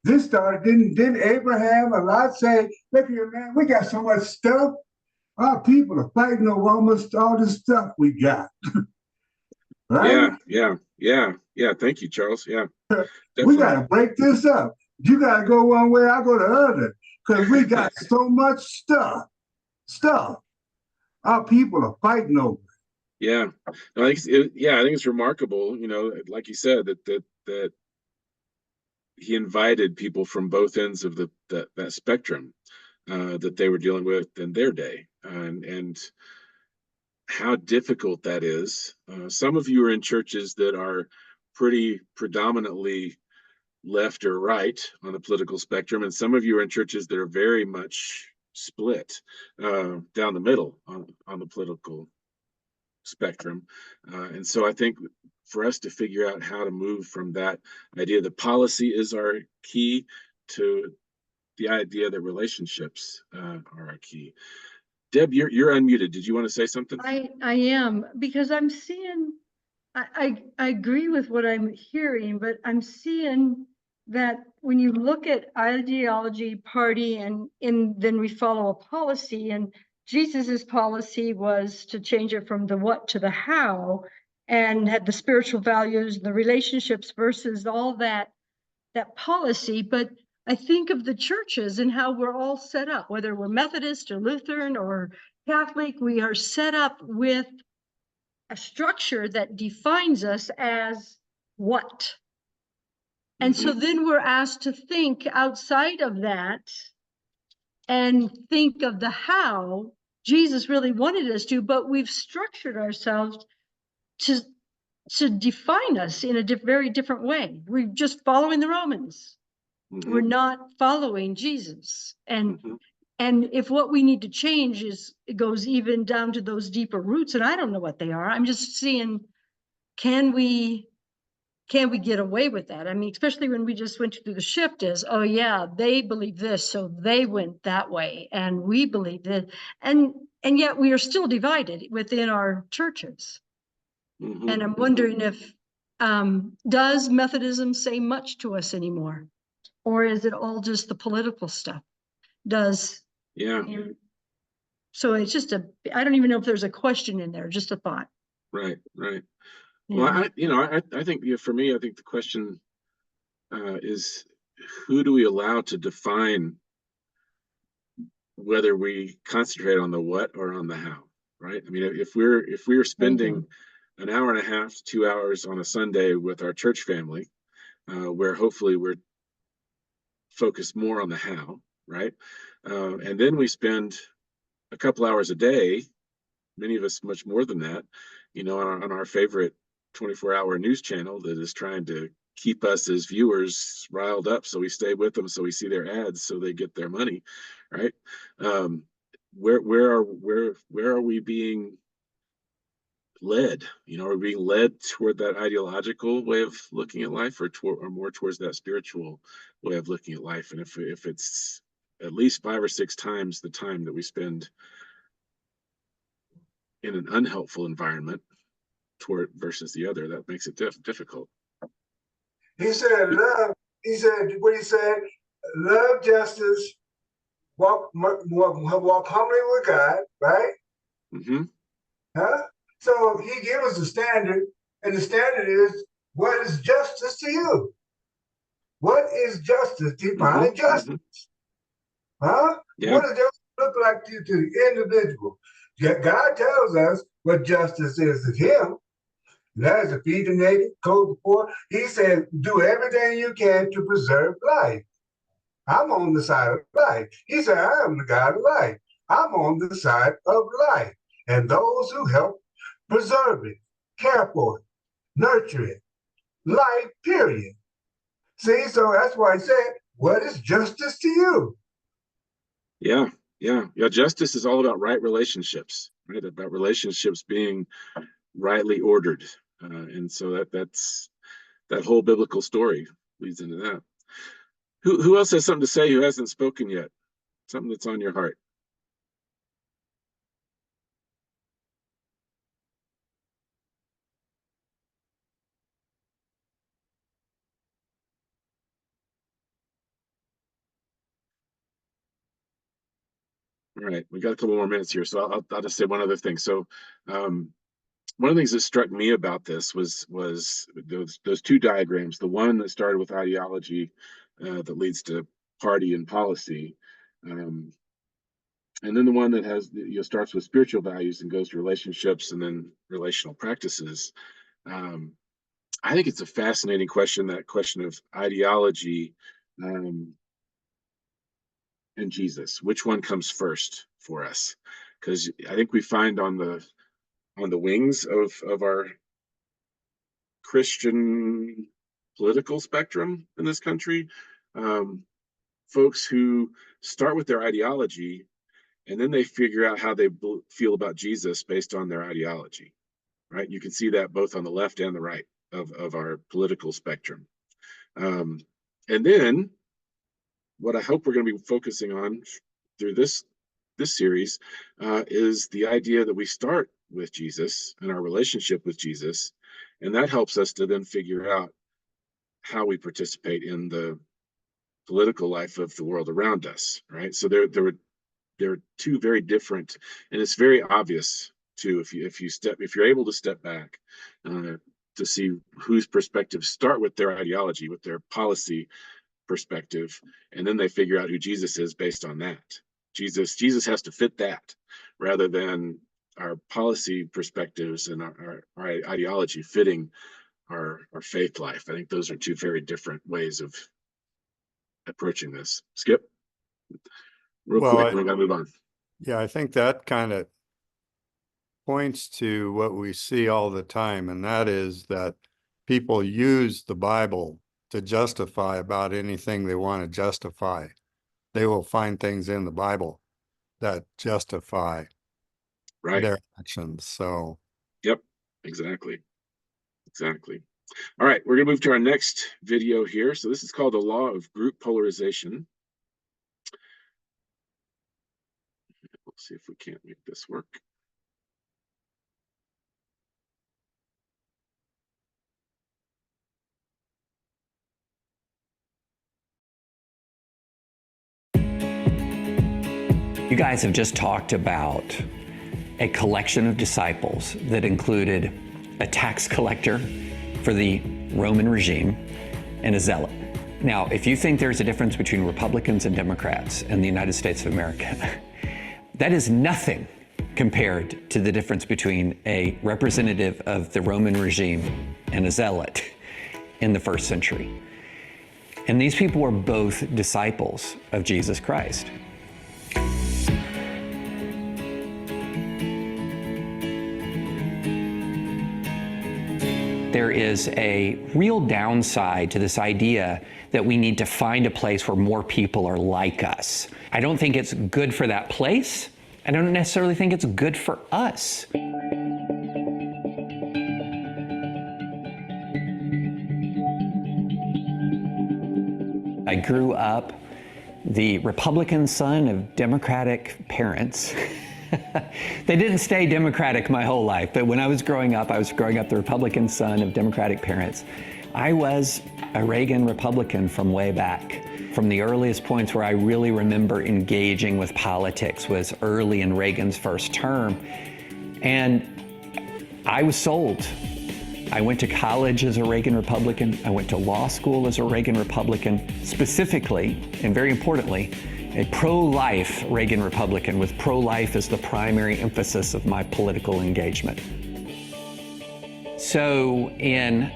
This started, didn't Abraham a lot say, look here, man, we got so much stuff. Our people are fighting over almost all this stuff we got. Right? Yeah. Thank you, Charles. Yeah. We got to break this up. You got to go one way, I go the other, because we got so much stuff. Our people are fighting over it. Yeah. I think it's remarkable, you know, like you said, that he invited people from both ends of that spectrum that they were dealing with in their day, and how difficult that is. Some of you are in churches that are pretty predominantly left or right on the political spectrum, and some of you are in churches that are very much split down the middle on the political spectrum. And so I think for us to figure out how to move from that idea that policy is our key to the idea that relationships are our key. Deb, you're unmuted. Did you want to say something? I am, because I'm seeing, I agree with what I'm hearing, but I'm seeing that when you look at ideology, party, and then we follow a policy, and Jesus's policy was to change it from the what to the how, and had the spiritual values, the relationships versus all that policy. But I think of the churches and how we're all set up, whether we're Methodist or Lutheran or Catholic, we are set up with a structure that defines us as what. And so then we're asked to think outside of that and think of the how Jesus really wanted us to, but we've structured ourselves to define us in a very different way. We're just following the Romans. We're not following Jesus. And if what we need to change is, it goes even down to those deeper roots, and I don't know what they are. I'm just seeing, can we get away with that? I mean, especially when we just went through the shift is, oh yeah, they believe this, so they went that way, and we believe that, and yet we are still divided within our churches. And I'm wondering if, does Methodism say much to us anymore? Or is it all just the political stuff? So it's just I don't even know if there's a question in there, just a thought. Right. Yeah. Well, I think, for me, I think the question is, who do we allow to define whether we concentrate on the what or on the how, right? I mean, if we're spending an hour and a half to 2 hours on a Sunday with our church family, where hopefully we're focused more on the how, right? And then we spend a couple hours a day, many of us much more than that, on our favorite 24-hour news channel that is trying to keep us as viewers riled up, so we stay with them, so we see their ads, so they get their money, right? Where are we being led? Are we being led toward that ideological way of looking at life, or more towards that spiritual way of looking at life? And if it's at least 5 or 6 times the time that we spend in an unhelpful environment toward versus the other, that makes it difficult. He said love. He said what he said: love, justice, walk humbly with God. Right? Huh? So he gave us a standard, and the standard is, what is justice to you? What is justice? Define justice. Huh? Yeah. What does justice look like to the individual? God tells us what justice is to him. That is to feed the naked, clothe the poor. He said, do everything you can to preserve life. I'm on the side of life. He said, I am the God of life. I'm on the side of life. And those who help preserve it, care for it, nurture it, life, period. See, so that's why I said, what is justice to you? Yeah. Justice is all about right relationships, right? About relationships being rightly ordered. And so that's that whole biblical story leads into that. Who else has something to say who hasn't spoken yet? Something that's on your heart. All right, we got a couple more minutes here, so I'll just say one other thing. So one of the things that struck me about this was those 2 diagrams, the one that started with ideology that leads to party and policy, and then the one that has starts with spiritual values and goes to relationships and then relational practices. I think it's a fascinating question, that question of ideology and Jesus. Which one comes first for us? Because I think we find on the wings of our Christian political spectrum in this country, folks who start with their ideology and then they figure out how they feel about Jesus based on their ideology, right? You can see that both on the left and the right of our political spectrum. And then what I hope we're going to be focusing on through this series is the idea that we start with Jesus and our relationship with Jesus, and that helps us to then figure out how we participate in the political life of the world around us, right? So there they're two very different, and it's very obvious too if you're able to step back to see whose perspectives start with their ideology, with their policy perspective, and then they figure out who Jesus is based on that. Jesus has to fit that rather than our policy perspectives and our ideology fitting our faith life. I think those are two very different ways of approaching this. Skip, real quick, we gotta move on. Yeah, I think that kind of points to what we see all the time, and that is that people use the Bible to justify about anything they want to justify. They will find things in the Bible that justify their actions. So, yep, exactly. All right, we're gonna move to our next video here. So this is called the law of group polarization. Let's see if we can't make this work. You guys have just talked about a collection of disciples that included a tax collector for the Roman regime and a zealot. Now, if you think there's a difference between Republicans and Democrats in the United States of America, that is nothing compared to the difference between a representative of the Roman regime and a zealot in the first century. And these people were both disciples of Jesus Christ. There is a real downside to this idea that we need to find a place where more people are like us. I don't think it's good for that place. I don't necessarily think it's good for us. I grew up the Republican son of Democratic parents. They didn't stay Democratic my whole life, but when I was growing up the Republican son of Democratic parents. I was a Reagan Republican from way back. From the earliest points where I really remember engaging with politics was early in Reagan's first term. And I was sold. I went to college as a Reagan Republican. I went to law school as a Reagan Republican, specifically, and very importantly, a pro-life Reagan Republican with pro-life as the primary emphasis of my political engagement. So in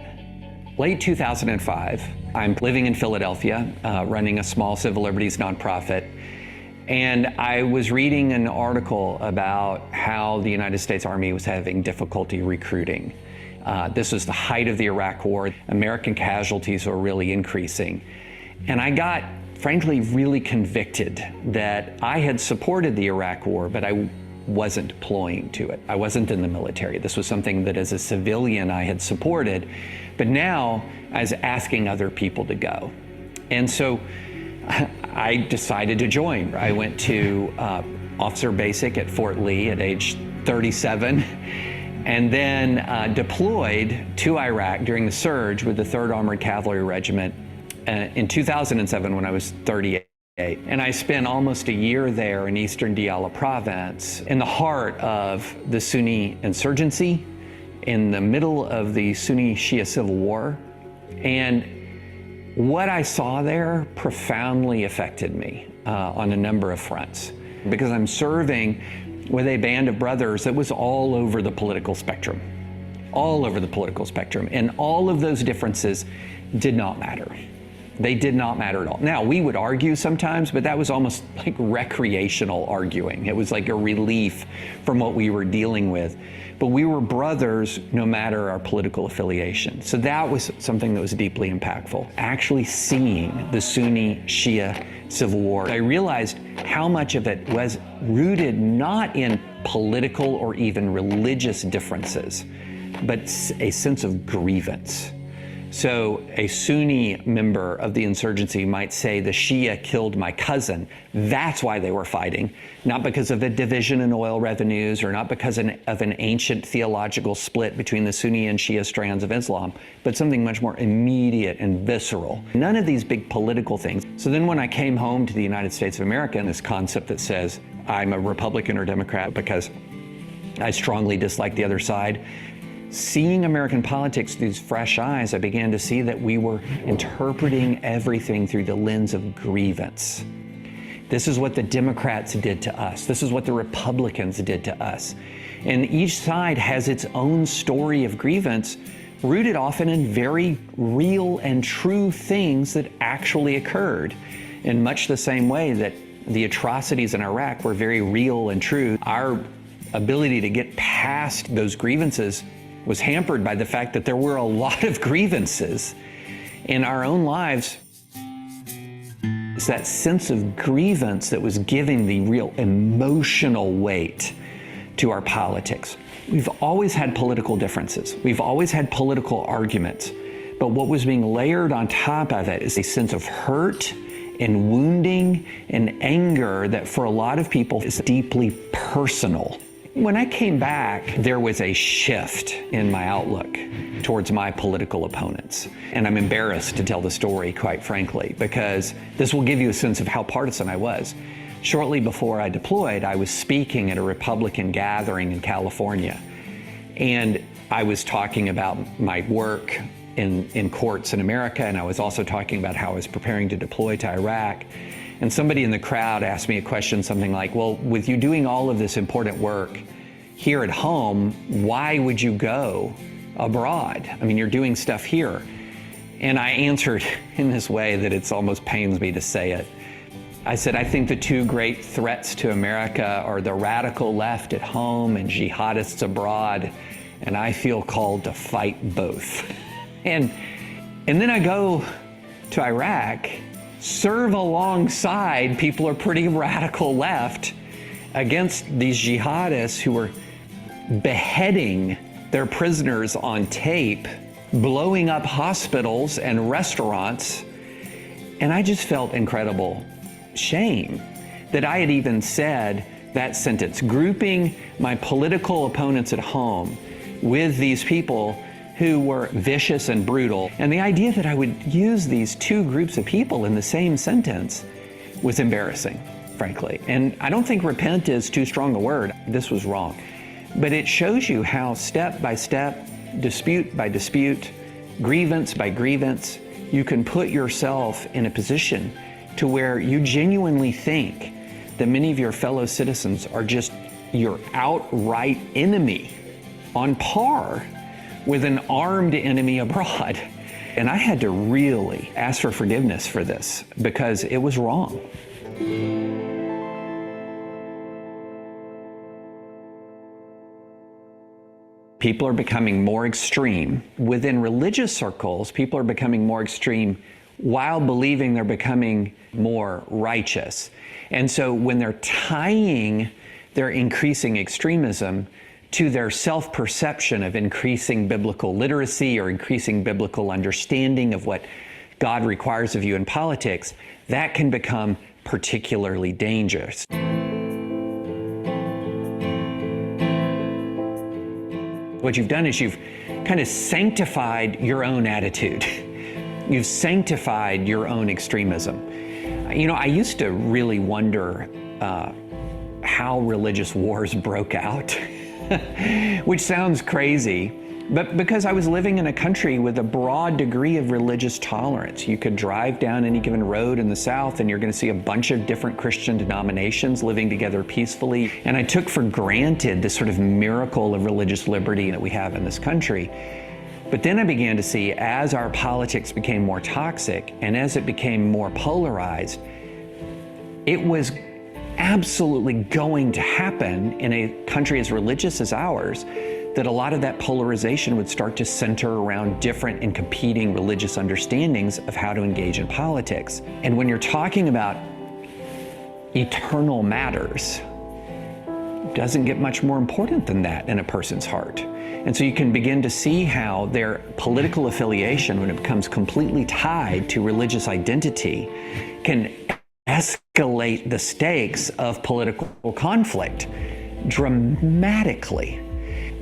late 2005, I'm living in Philadelphia, running a small civil liberties nonprofit, and I was reading an article about how the United States Army was having difficulty recruiting. This was the height of the Iraq War. American casualties were really increasing. And I got, frankly, really convicted that I had supported the Iraq War, but I wasn't deploying to it. I wasn't in the military. This was something that as a civilian I had supported, but now I was asking other people to go. And so I decided to join. I went to Officer Basic at Fort Lee at age 37, and then deployed to Iraq during the surge with the 3rd Armored Cavalry Regiment in 2007 when I was 38. And I spent almost a year there in eastern Diyala province, in the heart of the Sunni insurgency, in the middle of the Sunni-Shia civil war. And what I saw there profoundly affected me on a number of fronts, because I'm serving with a band of brothers that was all over the political spectrum, and all of those differences did not matter. They did not matter at all. Now, we would argue sometimes, but that was almost like recreational arguing. It was like a relief from what we were dealing with. But we were brothers no matter our political affiliation. So that was something that was deeply impactful. Actually seeing the Sunni-Shia civil war, I realized how much of it was rooted not in political or even religious differences, but a sense of grievance. So a Sunni member of the insurgency might say the Shia killed my cousin. That's why they were fighting, not because of a division in oil revenues or not because of an ancient theological split between the Sunni and Shia strands of Islam, but something much more immediate and visceral. None of these big political things. So then when I came home to the United States of America, and this concept that says I'm a Republican or Democrat because I strongly dislike the other side, seeing American politics through these fresh eyes, I began to see that we were interpreting everything through the lens of grievance. This is what the Democrats did to us. This is what the Republicans did to us. And each side has its own story of grievance, rooted often in very real and true things that actually occurred. In much the same way that the atrocities in Iraq were very real and true, our ability to get past those grievances was hampered by the fact that there were a lot of grievances in our own lives. It's that sense of grievance that was giving the real emotional weight to our politics. We've always had political differences. We've always had political arguments. But what was being layered on top of it is a sense of hurt and wounding and anger that for a lot of people is deeply personal. When I came back, there was a shift in my outlook towards my political opponents. And I'm embarrassed to tell the story, quite frankly, because this will give you a sense of how partisan I was. Shortly before I deployed, I was speaking at a Republican gathering in California. And I was talking about my work in courts in America, and I was also talking about how I was preparing to deploy to Iraq. And somebody in the crowd asked me a question, something like, well, with you doing all of this important work here at home, why would you go abroad? I mean, you're doing stuff here. And I answered in this way that it almost pains me to say it. I said, I think the two great threats to America are the radical left at home and jihadists abroad, and I feel called to fight both. And then I go to Iraq, serve alongside people who are pretty radical left against these jihadists who were beheading their prisoners on tape, blowing up hospitals and restaurants. And I just felt incredible shame that I had even said that sentence, grouping my political opponents at home with these people who were vicious and brutal. And the idea that I would use these two groups of people in the same sentence was embarrassing, frankly. And I don't think repent is too strong a word. This was wrong. But it shows you how step by step, dispute by dispute, grievance by grievance, you can put yourself in a position to where you genuinely think that many of your fellow citizens are just your outright enemy, on par with an armed enemy abroad. And I had to really ask for forgiveness for this because it was wrong. People are becoming more extreme. Within religious circles, people are becoming more extreme while believing they're becoming more righteous. And so when they're tying their increasing extremism to their self-perception of increasing biblical literacy or increasing biblical understanding of what God requires of you in politics, that can become particularly dangerous. What you've done is you've kind of sanctified your own attitude. You've sanctified your own extremism. You know, I used to really wonder how religious wars broke out, which sounds crazy, but because I was living in a country with a broad degree of religious tolerance. You could drive down any given road in the South and you're going to see a bunch of different Christian denominations living together peacefully. And I took for granted this sort of miracle of religious liberty that we have in this country. But then I began to see, as our politics became more toxic and as it became more polarized, it was absolutely going to happen in a country as religious as ours, that a lot of that polarization would start to center around different and competing religious understandings of how to engage in politics. And when you're talking about eternal matters, doesn't get much more important than that in a person's heart. And so you can begin to see how their political affiliation, when it becomes completely tied to religious identity, can escalate the stakes of political conflict dramatically.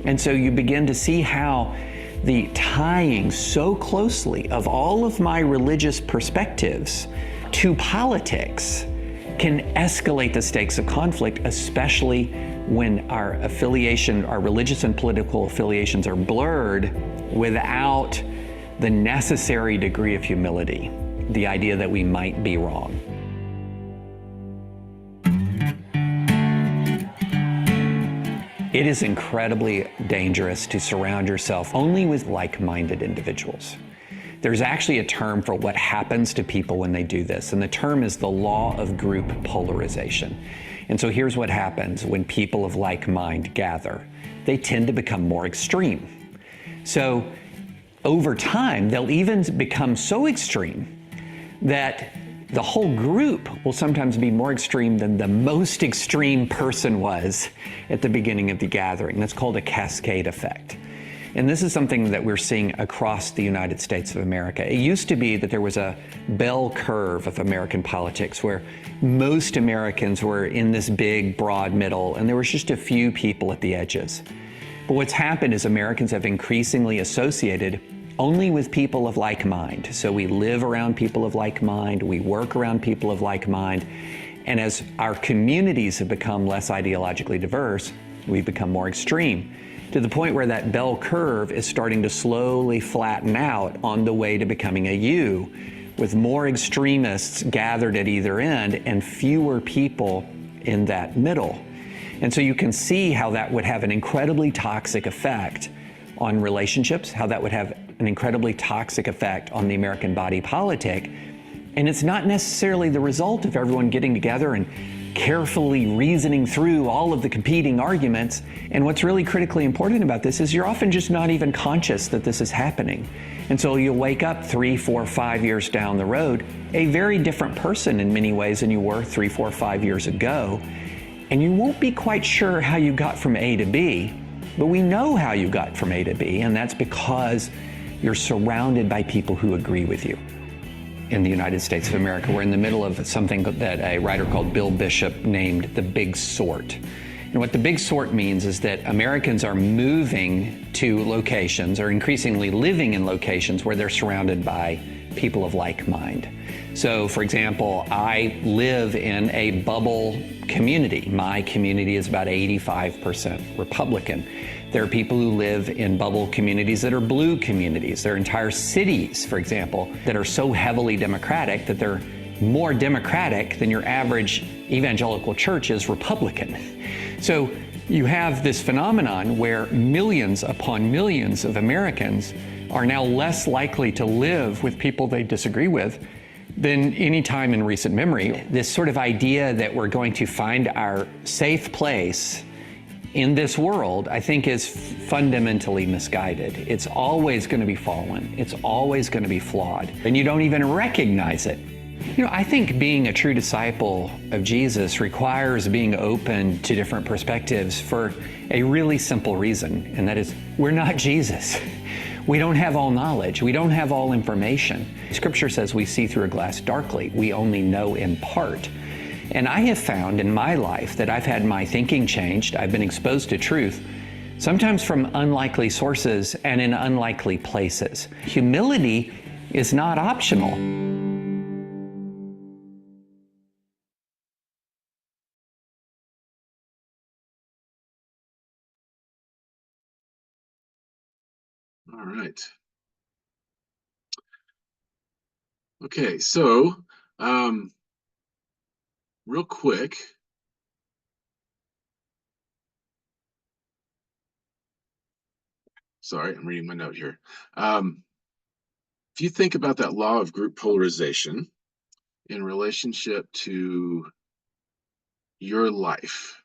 And so you begin to see how the tying so closely of all of my religious perspectives to politics can escalate the stakes of conflict, especially when our affiliation, our religious and political affiliations are blurred without the necessary degree of humility, the idea that we might be wrong. It is incredibly dangerous to surround yourself only with like-minded individuals. There's actually a term for what happens to people when they do this, and the term is the law of group polarization. And so here's what happens when people of like mind gather. They tend to become more extreme. So over time, they'll even become so extreme that the whole group will sometimes be more extreme than the most extreme person was at the beginning of the gathering. That's called a cascade effect. And this is something that we're seeing across the United States of America. It used to be that there was a bell curve of American politics where most Americans were in this big, broad middle, and there was just a few people at the edges. But what's happened is Americans have increasingly associated only with people of like mind. So we live around people of like mind, we work around people of like mind, and as our communities have become less ideologically diverse, we've become more extreme, to the point where that bell curve is starting to slowly flatten out on the way to becoming a U, with more extremists gathered at either end and fewer people in that middle. And so you can see how that would have an incredibly toxic effect on relationships, how that would have an incredibly toxic effect on the American body politic. And it's not necessarily the result of everyone getting together and carefully reasoning through all of the competing arguments. And what's really critically important about this is you're often just not even conscious that this is happening. And so you'll wake up 3, 4, 5 years down the road, a very different person in many ways than you were 3, 4, 5 years ago. And you won't be quite sure how you got from A to B, but we know how you got from A to B, and that's because you're surrounded by people who agree with you. In the United States of America, we're in the middle of something that a writer called Bill Bishop named the Big Sort. And what the Big Sort means is that Americans are moving to locations, or increasingly living in locations where they're surrounded by people of like mind. So, for example, I live in a bubble community. My community is about 85% Republican. There are people who live in bubble communities that are blue communities. There are entire cities, for example, that are so heavily Democratic that they're more Democratic than your average evangelical church is Republican. So you have this phenomenon where millions upon millions of Americans are now less likely to live with people they disagree with than any time in recent memory. This sort of idea that we're going to find our safe place in this world, I think, is fundamentally misguided. It's always going to be fallen. It's always going to be flawed. And you don't even recognize it. You know, I think being a true disciple of Jesus requires being open to different perspectives for a really simple reason, and that is we're not Jesus. We don't have all knowledge. We don't have all information. Scripture says we see through a glass darkly. We only know in part. And I have found in my life that I've had my thinking changed. I've been exposed to truth, sometimes from unlikely sources and in unlikely places. Humility is not optional. All right. Okay, so real quick, sorry, I'm reading my note here. If you think about that law of group polarization in relationship to your life,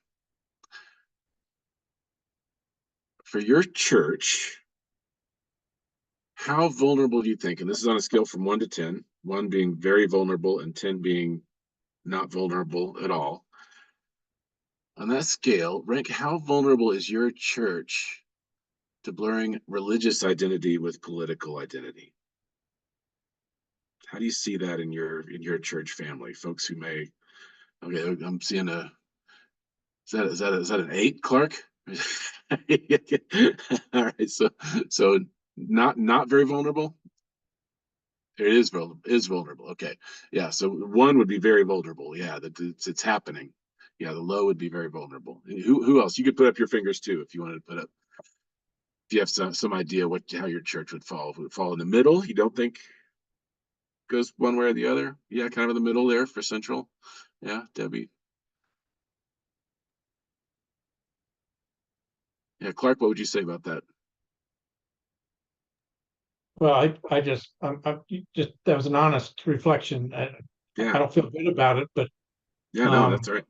for your church, how vulnerable do you think, and this is on a scale from 1 to 10, 1 being very vulnerable and 10 being not vulnerable at all, On that scale, rank how vulnerable is your church to blurring religious identity with political identity? How do you see that in your church family? Folks who may, okay, I'm seeing is that an 8, Clark? All right, so not very vulnerable. It is vulnerable. Okay, yeah. So 1 would be very vulnerable. Yeah, that it's happening. Yeah, the low would be very vulnerable. And who else? You could put up your fingers too if you wanted to put up. If you have some idea how your church would fall. Would it fall in the middle? You don't think goes one way or the other? Yeah, kind of in the middle there for central. Yeah, Debbie. Yeah, Clark, what would you say about that? Well, I just, that was an honest reflection. I Yeah, don't feel good about it, but, yeah, no, that's all right.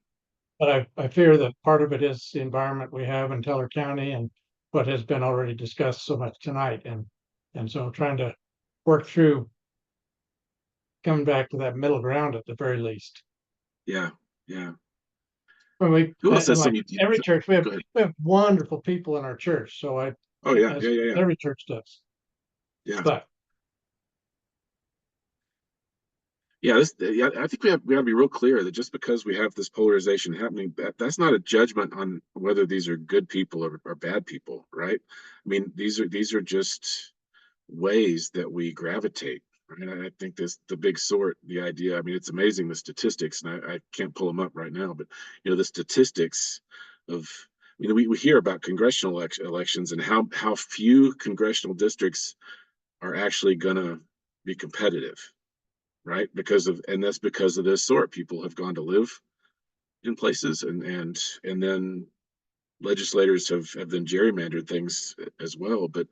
but I fear that part of it is the environment we have in Teller County and what has been already discussed so much tonight. And so trying to work through coming back to that middle ground at the very least. Yeah, yeah. When we, Who else and has like something? every church, Go ahead. we have wonderful people in our church. So Oh yeah, as yeah. every church does, Yeah. but Yeah, yeah, I think we got to be real clear that just because we have this polarization happening, that's not a judgment on whether these are good people or bad people, right? I mean, these are just ways that we gravitate. Right? I think the big sort, the idea. I mean, it's amazing the statistics, and I can't pull them up right now, but the statistics of we hear about congressional elections and how few congressional districts are actually gonna be competitive, right? That's because of this sort. People have gone to live in places, and then legislators have then gerrymandered things as well. But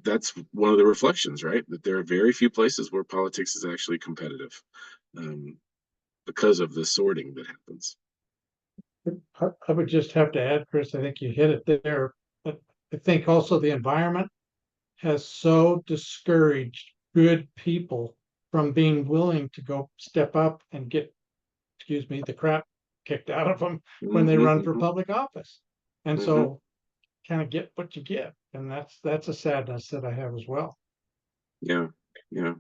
that's one of the reflections, right? That there are very few places where politics is actually competitive um, because of the sorting that happens. I would just have to add, Chris, I think you hit it there. But I think also the environment has so discouraged good people from being willing to go step up and get, excuse me, the crap kicked out of them when they run for public office. And so kind of get what you get. And that's a sadness that I have as well. Yeah, yeah.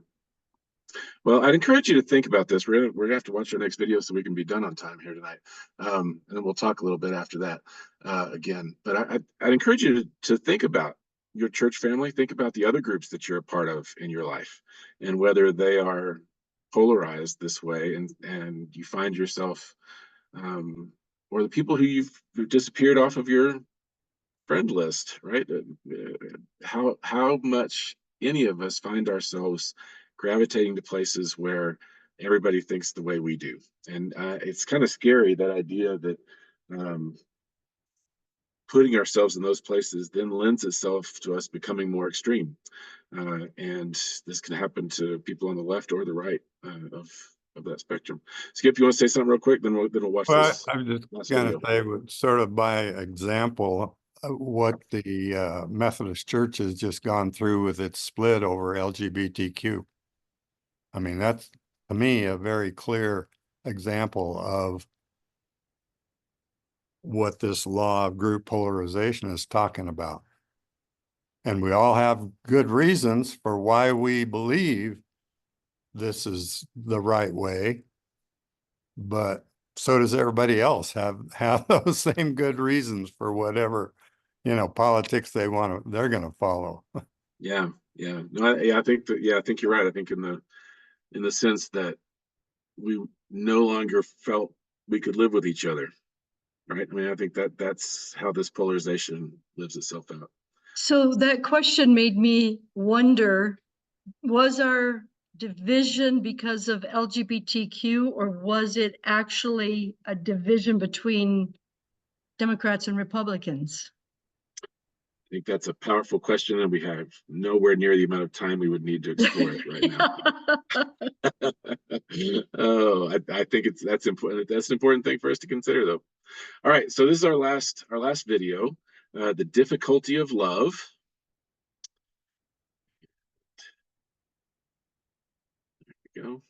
Well, I'd encourage you to think about this. We're gonna have to watch our next video so we can be done on time here tonight, and then we'll talk a little bit after that again. But I'd encourage you to think about your church family. Think about the other groups that you're a part of in your life, and whether they are polarized this way, and you find yourself, or the people who've disappeared off of your friend list, right? How much any of us find ourselves gravitating to places where everybody thinks the way we do, and it's kind of scary, that idea that um, putting ourselves in those places then lends itself to us becoming more extreme, and this can happen to people on the left or the right of that spectrum. Skip, you want to say something real quick? Then we'll watch Well, this I'm just last gonna video. say, sort of by example, what the Methodist Church has just gone through with its split over LGBTQ. I mean, that's, to me, a very clear example of what this law of group polarization is talking about. And we all have good reasons for why we believe this is the right way, but so does everybody else have those same good reasons for whatever, politics they're going to follow. Yeah, yeah. No, I think I think you're right. I think in the sense that we no longer felt we could live with each other, right? I mean, I think that's how this polarization lives itself out. So that question made me wonder, was our division because of LGBTQ, or was it actually a division between Democrats and Republicans? I think that's a powerful question, and we have nowhere near the amount of time we would need to explore it right now. Oh, I think that's important. That's an important thing for us to consider, though. All right, so this is our last video, the difficulty of love. There we go.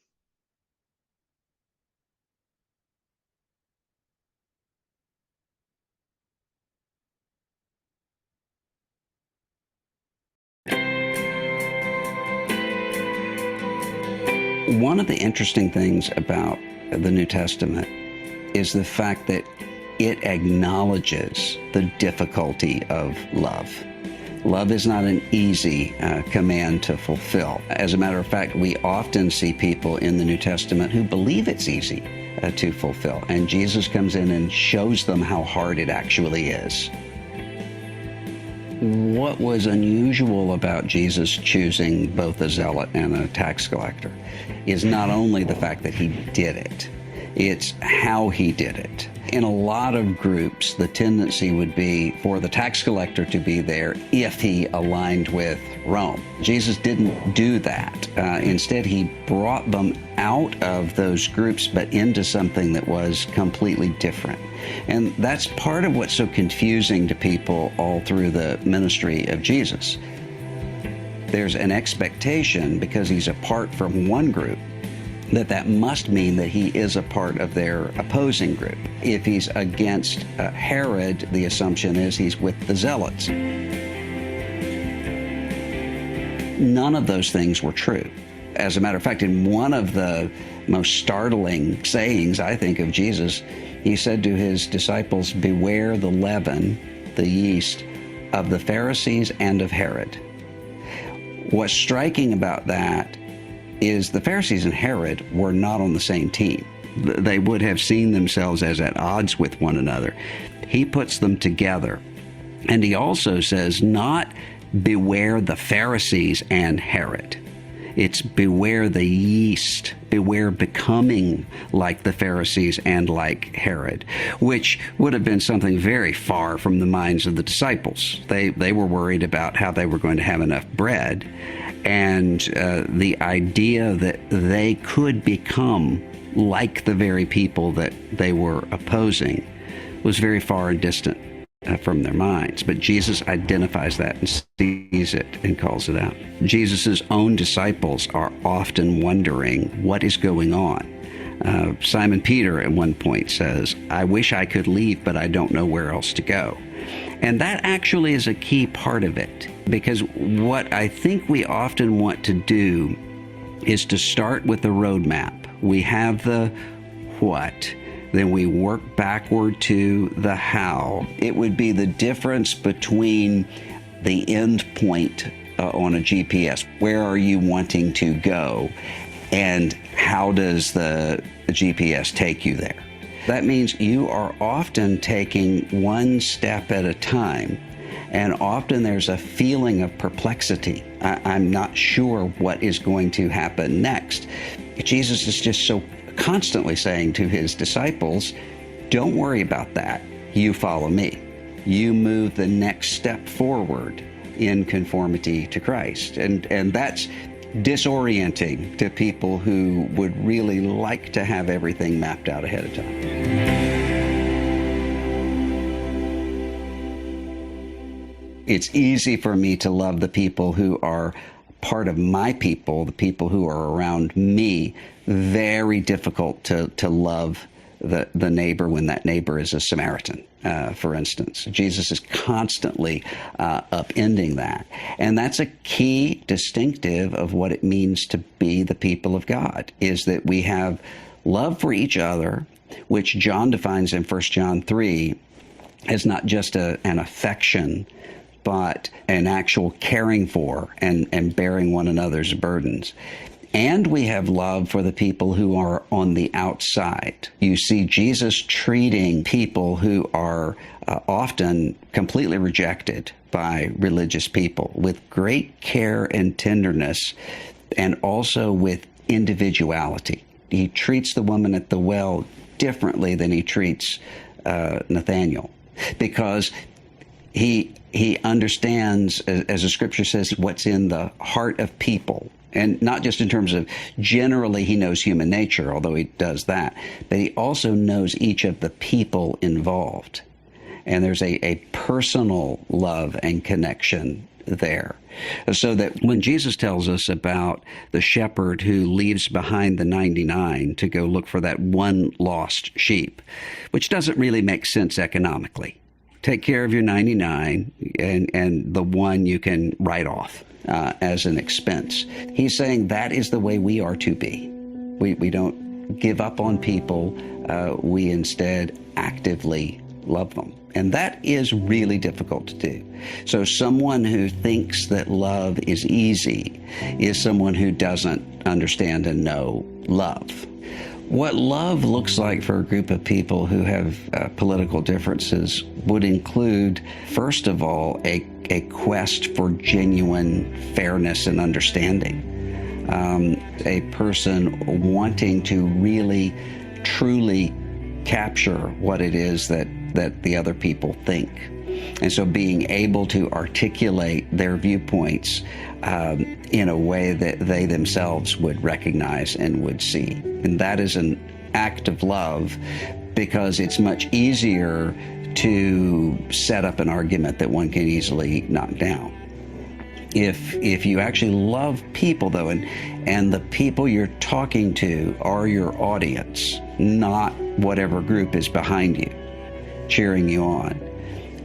One of the interesting things about the New Testament is the fact that it acknowledges the difficulty of love. Love is not an easy command to fulfill. As a matter of fact, we often see people in the New Testament who believe it's easy to fulfill, and Jesus comes in and shows them how hard it actually is. What was unusual about Jesus choosing both a zealot and a tax collector is not only the fact that he did it, it's how he did it. In a lot of groups, the tendency would be for the tax collector to be there if he aligned with Rome. Jesus didn't do that. Instead, he brought them out of those groups, but into something that was completely different. And that's part of what's so confusing to people all through the ministry of Jesus. There's an expectation, because he's apart from one group, that must mean that he is a part of their opposing group. If he's against Herod, the assumption is he's with the zealots. None of those things were true. As a matter of fact, in one of the most startling sayings, I think, of Jesus, he said to his disciples, "Beware the leaven, the yeast, of the Pharisees and of Herod." What's striking about that is the Pharisees and Herod were not on the same team. They would have seen themselves as at odds with one another. He puts them together. And he also says, not beware the Pharisees and Herod. It's beware the yeast, beware becoming like the Pharisees and like Herod, which would have been something very far from the minds of the disciples. They were worried about how they were going to have enough bread, and the idea that they could become like the very people that they were opposing was very far and distant from their minds. But Jesus identifies that and sees it and calls it out. Jesus' own disciples are often wondering what is going on. Simon Peter at one point says, "I wish I could leave, but I don't know where else to go." And that actually is a key part of it, because what I think we often want to do is to start with the roadmap. We have the what, then we work backward to the how. It would be the difference between the end point on a GPS. Where are you wanting to go? And how does the GPS take you there? That means you are often taking one step at a time, and often there's a feeling of perplexity. I'm not sure what is going to happen next. Jesus is just so constantly saying to his disciples, don't worry about that. You follow me. You move the next step forward in conformity to Christ. And that's disorienting to people who would really like to have everything mapped out ahead of time. It's easy for me to love the people who are part of my people, the people who are around me. Very difficult to love the neighbor when that neighbor is a Samaritan, for instance. Jesus is constantly upending that. And that's a key distinctive of what it means to be the people of God, is that we have love for each other, which John defines in 1 John 3 as not just an affection, but an actual caring for and bearing one another's burdens. And we have love for the people who are on the outside. You see Jesus treating people who are often completely rejected by religious people with great care and tenderness, and also with individuality. He treats the woman at the well differently than he treats Nathaniel, because he understands, as the scripture says, what's in the heart of people. And not just in terms of generally he knows human nature, although he does that, but he also knows each of the people involved. And there's a personal love and connection there. So that when Jesus tells us about the shepherd who leaves behind the 99 to go look for that one lost sheep, which doesn't really make sense economically. Take care of your 99 and the one you can write off as an expense. He's saying that is the way we are to be. We don't give up on people. We instead actively love them. And that is really difficult to do. So someone who thinks that love is easy is someone who doesn't understand and know love. What love looks like for a group of people who have political differences would include, first of all, a quest for genuine fairness and understanding. A person wanting to really, truly capture what it is that the other people think. And so being able to articulate their viewpoints in a way that they themselves would recognize and would see. And that is an act of love, because it's much easier to set up an argument that one can easily knock down. If you actually love people, though, and the people you're talking to are your audience, not whatever group is behind you, cheering you on,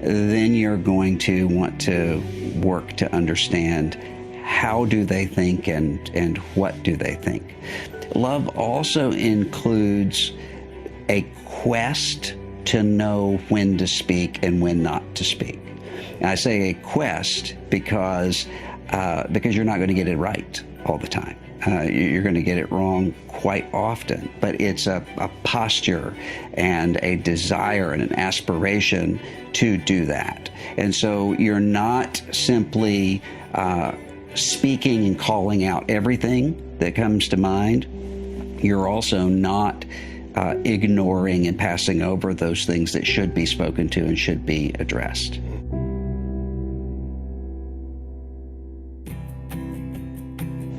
then you're going to want to work to understand how do they think and what do they think. Love also includes a quest to know when to speak and when not to speak. And I say a quest because you're not going to get it right all the time. You're going to get it wrong quite often, but it's a posture and a desire and an aspiration to do that. And so you're not simply speaking and calling out everything that comes to mind. You're also not ignoring and passing over those things that should be spoken to and should be addressed.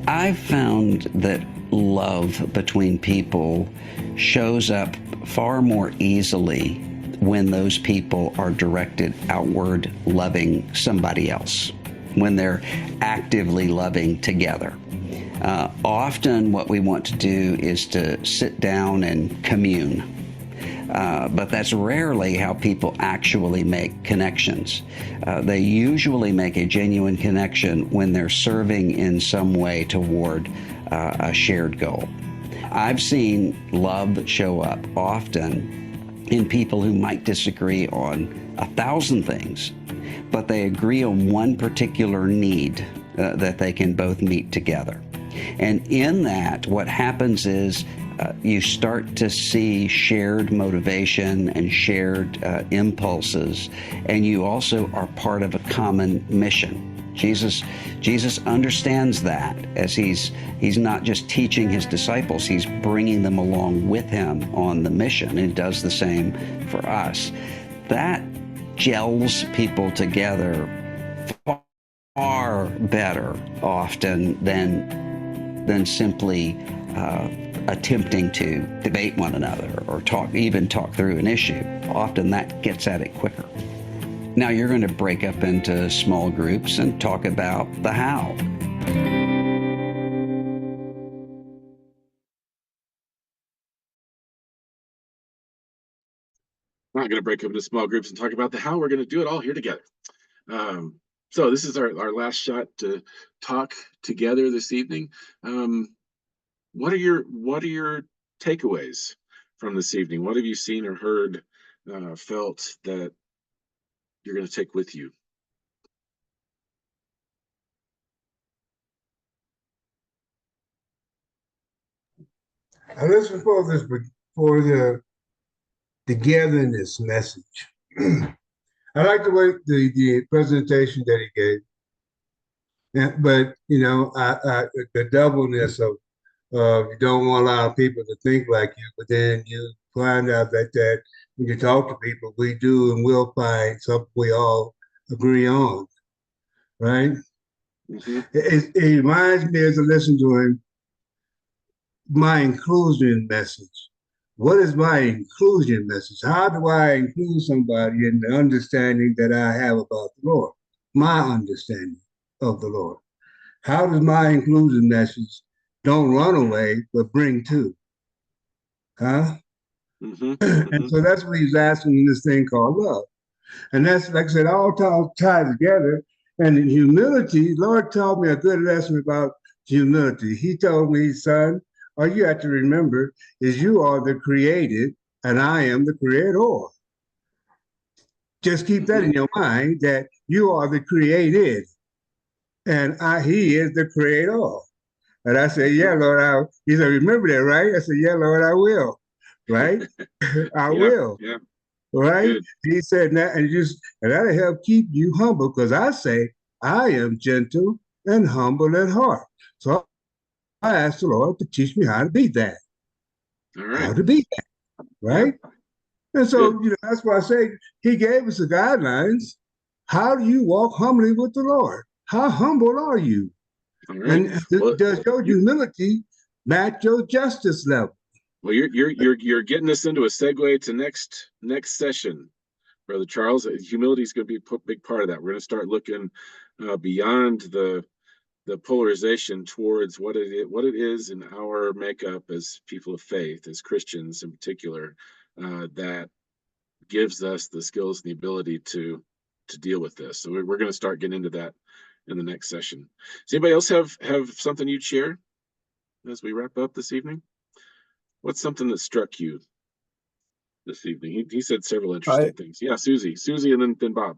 I've found that love between people shows up far more easily when those people are directed outward, loving somebody else, when they're actively loving together. Often what we want to do is to sit down and commune. But that's rarely how people actually make connections. They usually make a genuine connection when they're serving in some way toward a shared goal. I've seen love show up often in people who might disagree on 1,000 things, but they agree on one particular need that they can both meet together. And in that, what happens is you start to see shared motivation and shared impulses, and you also are part of a common mission. Jesus understands that, as he's not just teaching his disciples, he's bringing them along with him on the mission, and he does the same for us. That gels people together far better often than simply attempting to debate one another or talk through an issue. Often that gets at it quicker. Now you're going to break up into small groups and talk about the how. We're not going to break up into small groups and talk about the how. We're going to do it all here together. So this is our last shot to talk together this evening. What are your takeaways from this evening? What have you seen or heard, felt that you're going to take with you? I listened for the togetherness message. I like the way the presentation that he gave. Yeah, but the doubleness of you don't want a lot of people to think like you, but then you find out that when you talk to people, we do and will find something we all agree on, right? Mm-hmm. It reminds me, as I listen to him, my inclusion message. What is my inclusion message? How do I include somebody in the understanding that I have about the Lord? My understanding of the Lord. How does my inclusion message don't run away, but bring to? Huh? Mm-hmm. And so that's what he's asking in this thing called love. And that's, like I said, all tied together. And in humility, Lord taught me a good lesson about humility. He told me, son, all you have to remember is you are the created and I am the creator. Just keep that in your mind that you are the created and he is the creator. And I said, yeah, Lord, he said, remember that, right? I said, yeah, Lord, I will, right? I will, Yeah. right? Good. He said, and that'll help keep you humble because I say, I am gentle and humble at heart. So I asked the Lord to teach me how to be that, All how right. to be that, right? Yeah. And so, Good. that's why I say he gave us the guidelines. How do you walk humbly with the Lord? How humble are you? All right. And Well, does your humility match your justice level? well, you're getting us into a segue to next session, Brother Charles. Humility is going to be a big part of that. We're going to start looking beyond the polarization towards what it is in our makeup as people of faith, as Christians in particular, that gives us the skills and the ability to deal with this. So we're going to start getting into that in the next session. Does anybody else have something you'd share as we wrap up this evening? What's something that struck you this evening? He said several interesting things. Yeah, Susie, and then Bob.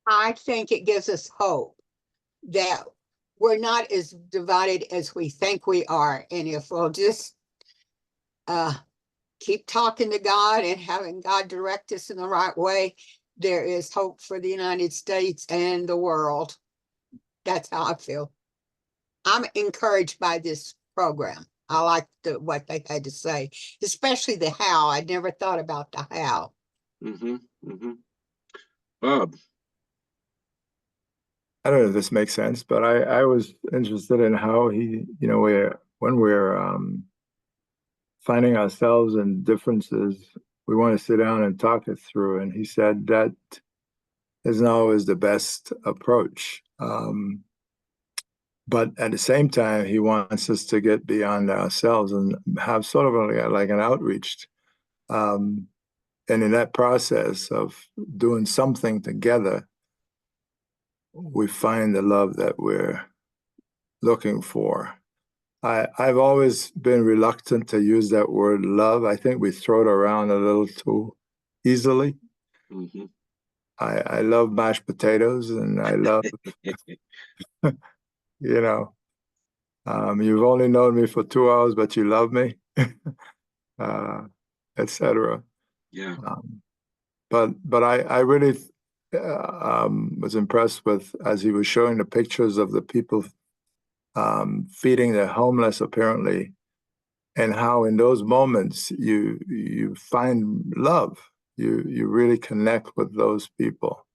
I think it gives us hope that we're not as divided as we think we are. And if we'll just keep talking to God and having God direct us in the right way, there is hope for the United States and the world. That's how I feel. I'm encouraged by this program. I like what they had to say, especially the how. I never thought about the how. Bob. I don't know if this makes sense, but I was interested in how he, when we're finding ourselves in differences, we want to sit down and talk it through. And he said that isn't always the best approach. But at the same time, he wants us to get beyond ourselves and have sort of like an outreach. And in that process of doing something together, we find the love that we're looking for. I've always been reluctant to use that word love. I think we throw it around a little too easily. I love mashed potatoes and I love, you've only known me for 2 hours, but you love me, etc. Yeah. But I really was impressed with, as he was showing the pictures of the people feeding the homeless, apparently, and how in those moments you find love. You really connect with those people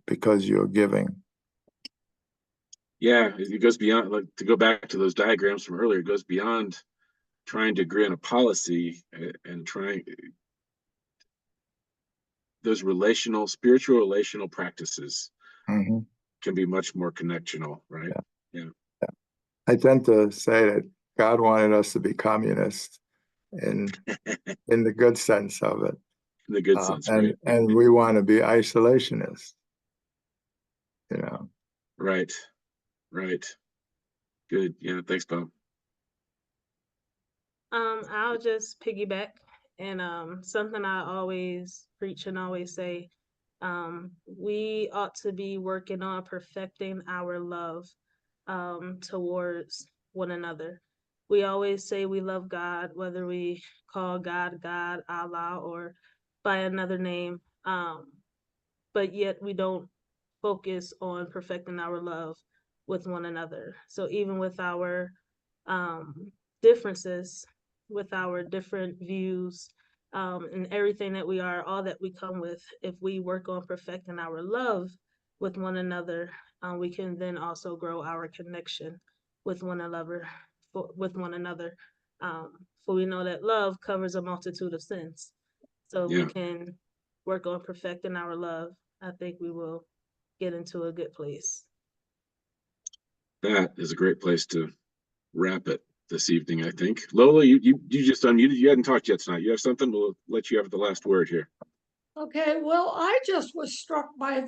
because you're giving. Yeah, it goes beyond, like, to go back to those diagrams from earlier, it goes beyond trying to agree on a policy and trying those spiritual relational practices can be much more connectional, right? Yeah. I tend to say that God wanted us to be communists in the good sense of it. In the good sense, right? And we want to be isolationists, Right. Good. Yeah, thanks, Bob. I'll just piggyback and something I always preach and always say, we ought to be working on perfecting our love towards one another. We always say we love God, whether we call God, Allah, or by another name, but yet we don't focus on perfecting our love with one another. So even with our differences, with our different views, and everything that we are, all that we come with, if we work on perfecting our love with one another, we can then also grow our connection with one another. For we know that love covers a multitude of sins. So if we can work on perfecting our love, I think we will get into a good place. That is a great place to wrap it this evening, I think. Lola, you just unmuted. You hadn't talked yet tonight. You have something? We'll let you have the last word here. Okay, well, I just was struck by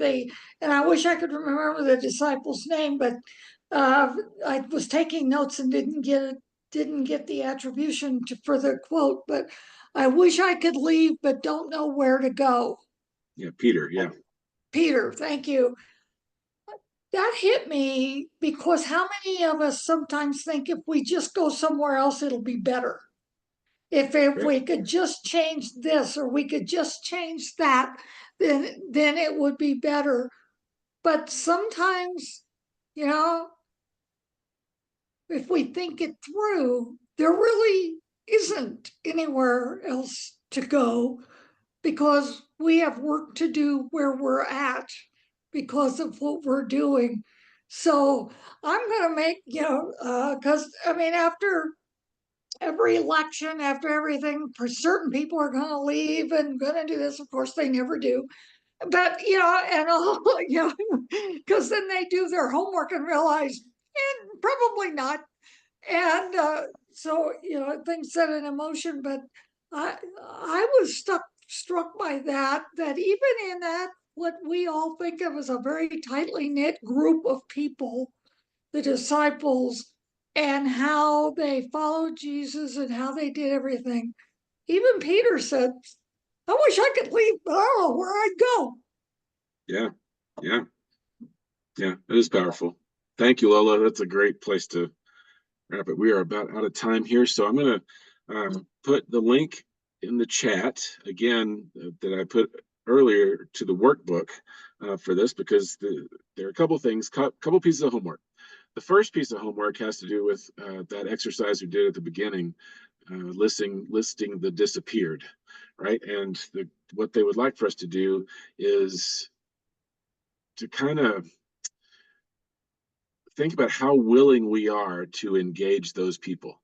and I wish I could remember the disciple's name, but I was taking notes and didn't get the attribution for the quote, but I wish I could leave, but don't know where to go. Yeah, Peter, yeah. Peter, thank you. That hit me because how many of us sometimes think if we just go somewhere else, it'll be better. If we could just change this or we could just change that, then it would be better. But sometimes, you know, if we think it through, there really isn't anywhere else to go because we have work to do where we're at because of what we're doing. So I'm going to make, because I mean, after every election, after everything, for certain people are going to leave and going to do this. Of course, they never do. But, and all, because then they do their homework and realize, probably not. And so, things set in motion. But I was struck by that even in that, what we all think of as a very tightly knit group of people, the disciples, and how they followed Jesus and how they did everything. Even Peter said, I wish I could leave, but I don't know where I'd go. Yeah, yeah, yeah, it is powerful. Thank you, Lola. That's a great place to wrap it. We are about out of time here, so I'm going to put the link in the chat again that I put earlier to the workbook for this, because there are a couple things, couple pieces of homework. The first piece of homework has to do with that exercise we did at the beginning, listing the disappeared, right? And what they would like for us to do is to kind of think about how willing we are to engage those people.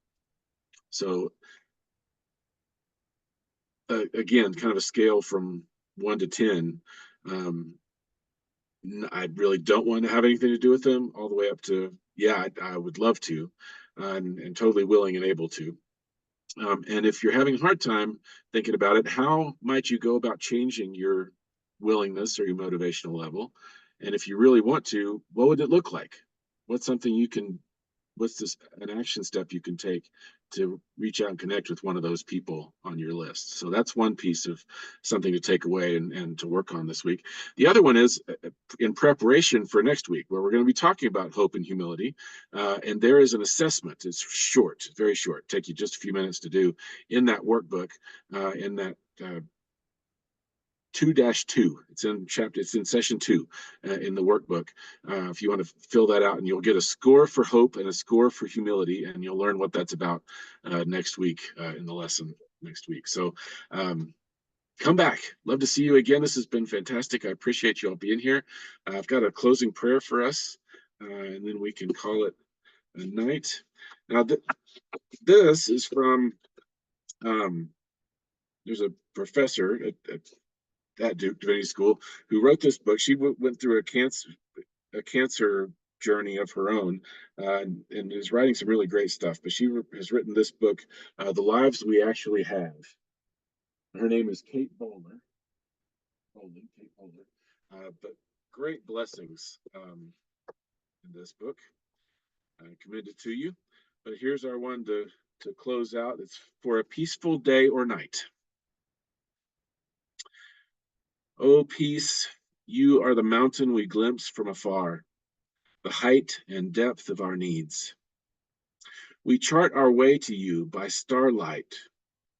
So again, kind of a scale from 1 to 10. I really don't want to have anything to do with them, all the way up to, yeah, I would love to, and totally willing and able to. And if you're having a hard time thinking about it, how might you go about changing your willingness or your motivational level? And if you really want to, what would it look like? What's an action step you can take to reach out and connect with one of those people on your list? So that's one piece of something to take away and to work on this week. The other one is in preparation for next week, where we're going to be talking about hope and humility. And there is an assessment. It's short, very short, take you just a few minutes to do in that workbook, in that 2-2. It's in session 2 in the workbook. If you want to fill that out, and you'll get a score for hope and a score for humility, and you'll learn what that's about next week in the lesson next week. So come back. Love to see you again. This has been fantastic. I appreciate you all being here. I've got a closing prayer for us, and then we can call it a night. Now, this is from, there's a professor at Duke Divinity School who wrote this book. She went through a cancer journey of her own, and is writing some really great stuff. But she has written this book, The Lives We Actually Have. Her name is Kate Bowler. But great blessings in this book. I commend it to you. But here's our one to close out. It's for a peaceful day or night. O peace, you are the mountain we glimpse from afar, the height and depth of our needs. We chart our way to you by starlight,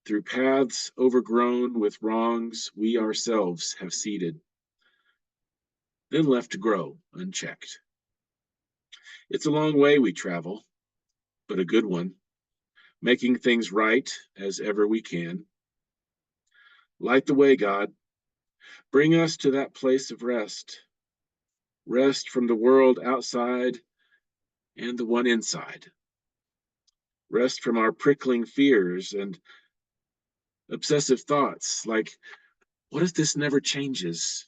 through paths overgrown with wrongs we ourselves have seeded, then left to grow unchecked. It's a long way we travel, but a good one, making things right as ever we can. Light the way, God. Bring us to that place of rest from the world outside and the one inside. Rest from our prickling fears and obsessive thoughts like, what if this never changes?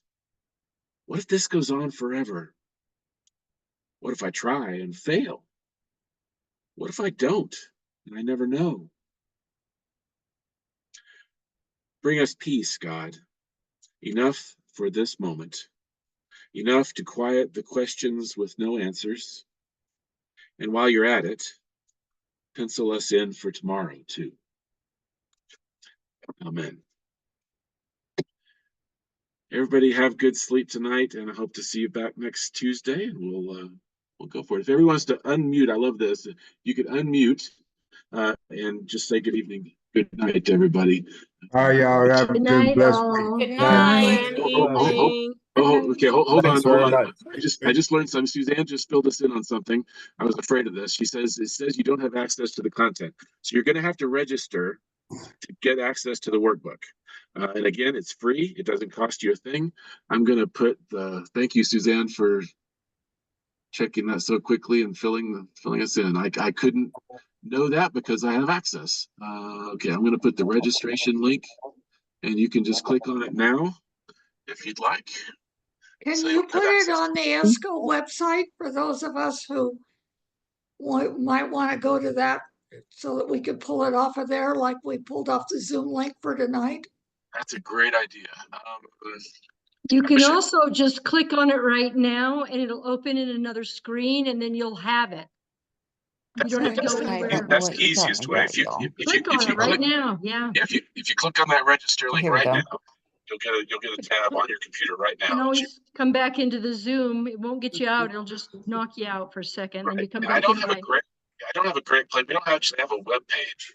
What if this goes on forever? What if I try and fail? What if I don't and I never know? Bring us peace, God, enough for this moment, enough to quiet the questions with no answers, And while you're at it, pencil us in for tomorrow too. Amen. Everybody have good sleep tonight, and I hope to see you back next Tuesday, and we'll go for it. If everyone wants to unmute, I love this. You could unmute and just say good evening, good night to everybody. All right, y'all have a Good good night, blessed all. week. Good night. Okay, hold Thanks on. very much. I just learned something. Suzanne just filled us in on something. I was afraid of this. She says it says you don't have access to the content, so you're going to have to register to get access to the workbook. And again, it's free. It doesn't cost you a thing. I'm going to put the thank you, Suzanne, for checking that so quickly and filling us in. I couldn't know that because I have access. Okay, I'm going to put the registration link, and you can just click on it now if you'd like. Can So you have put it access. on the ESCO website for those of us who might want to go to that so that we could pull it off of there like we pulled off the Zoom link for tonight? That's a great idea. You can Membership. also just click on it right now and it'll open in another screen and then you'll have it. You don't have to go anywhere. That's the easiest way. If you Click on it right click, now, yeah. if you click on that register link Here we right go. now, you'll get a tab on your computer right You can now. always come back into the Zoom. It won't get you out. It'll just knock you out for a second. Then you come And I back don't in have a by. great plan. We don't actually have a web page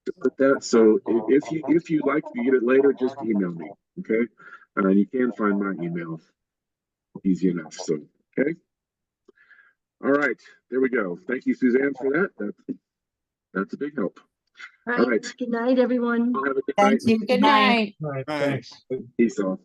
to put that. So if you like to get it later, just email me. Okay, you can find my email easy enough. So okay. All right, there we go. Thank you, Suzanne, for that. That's a big help. All right. Good night, everyone. Have a good Thank night. you. Good night. All right, Right. thanks. Peace out.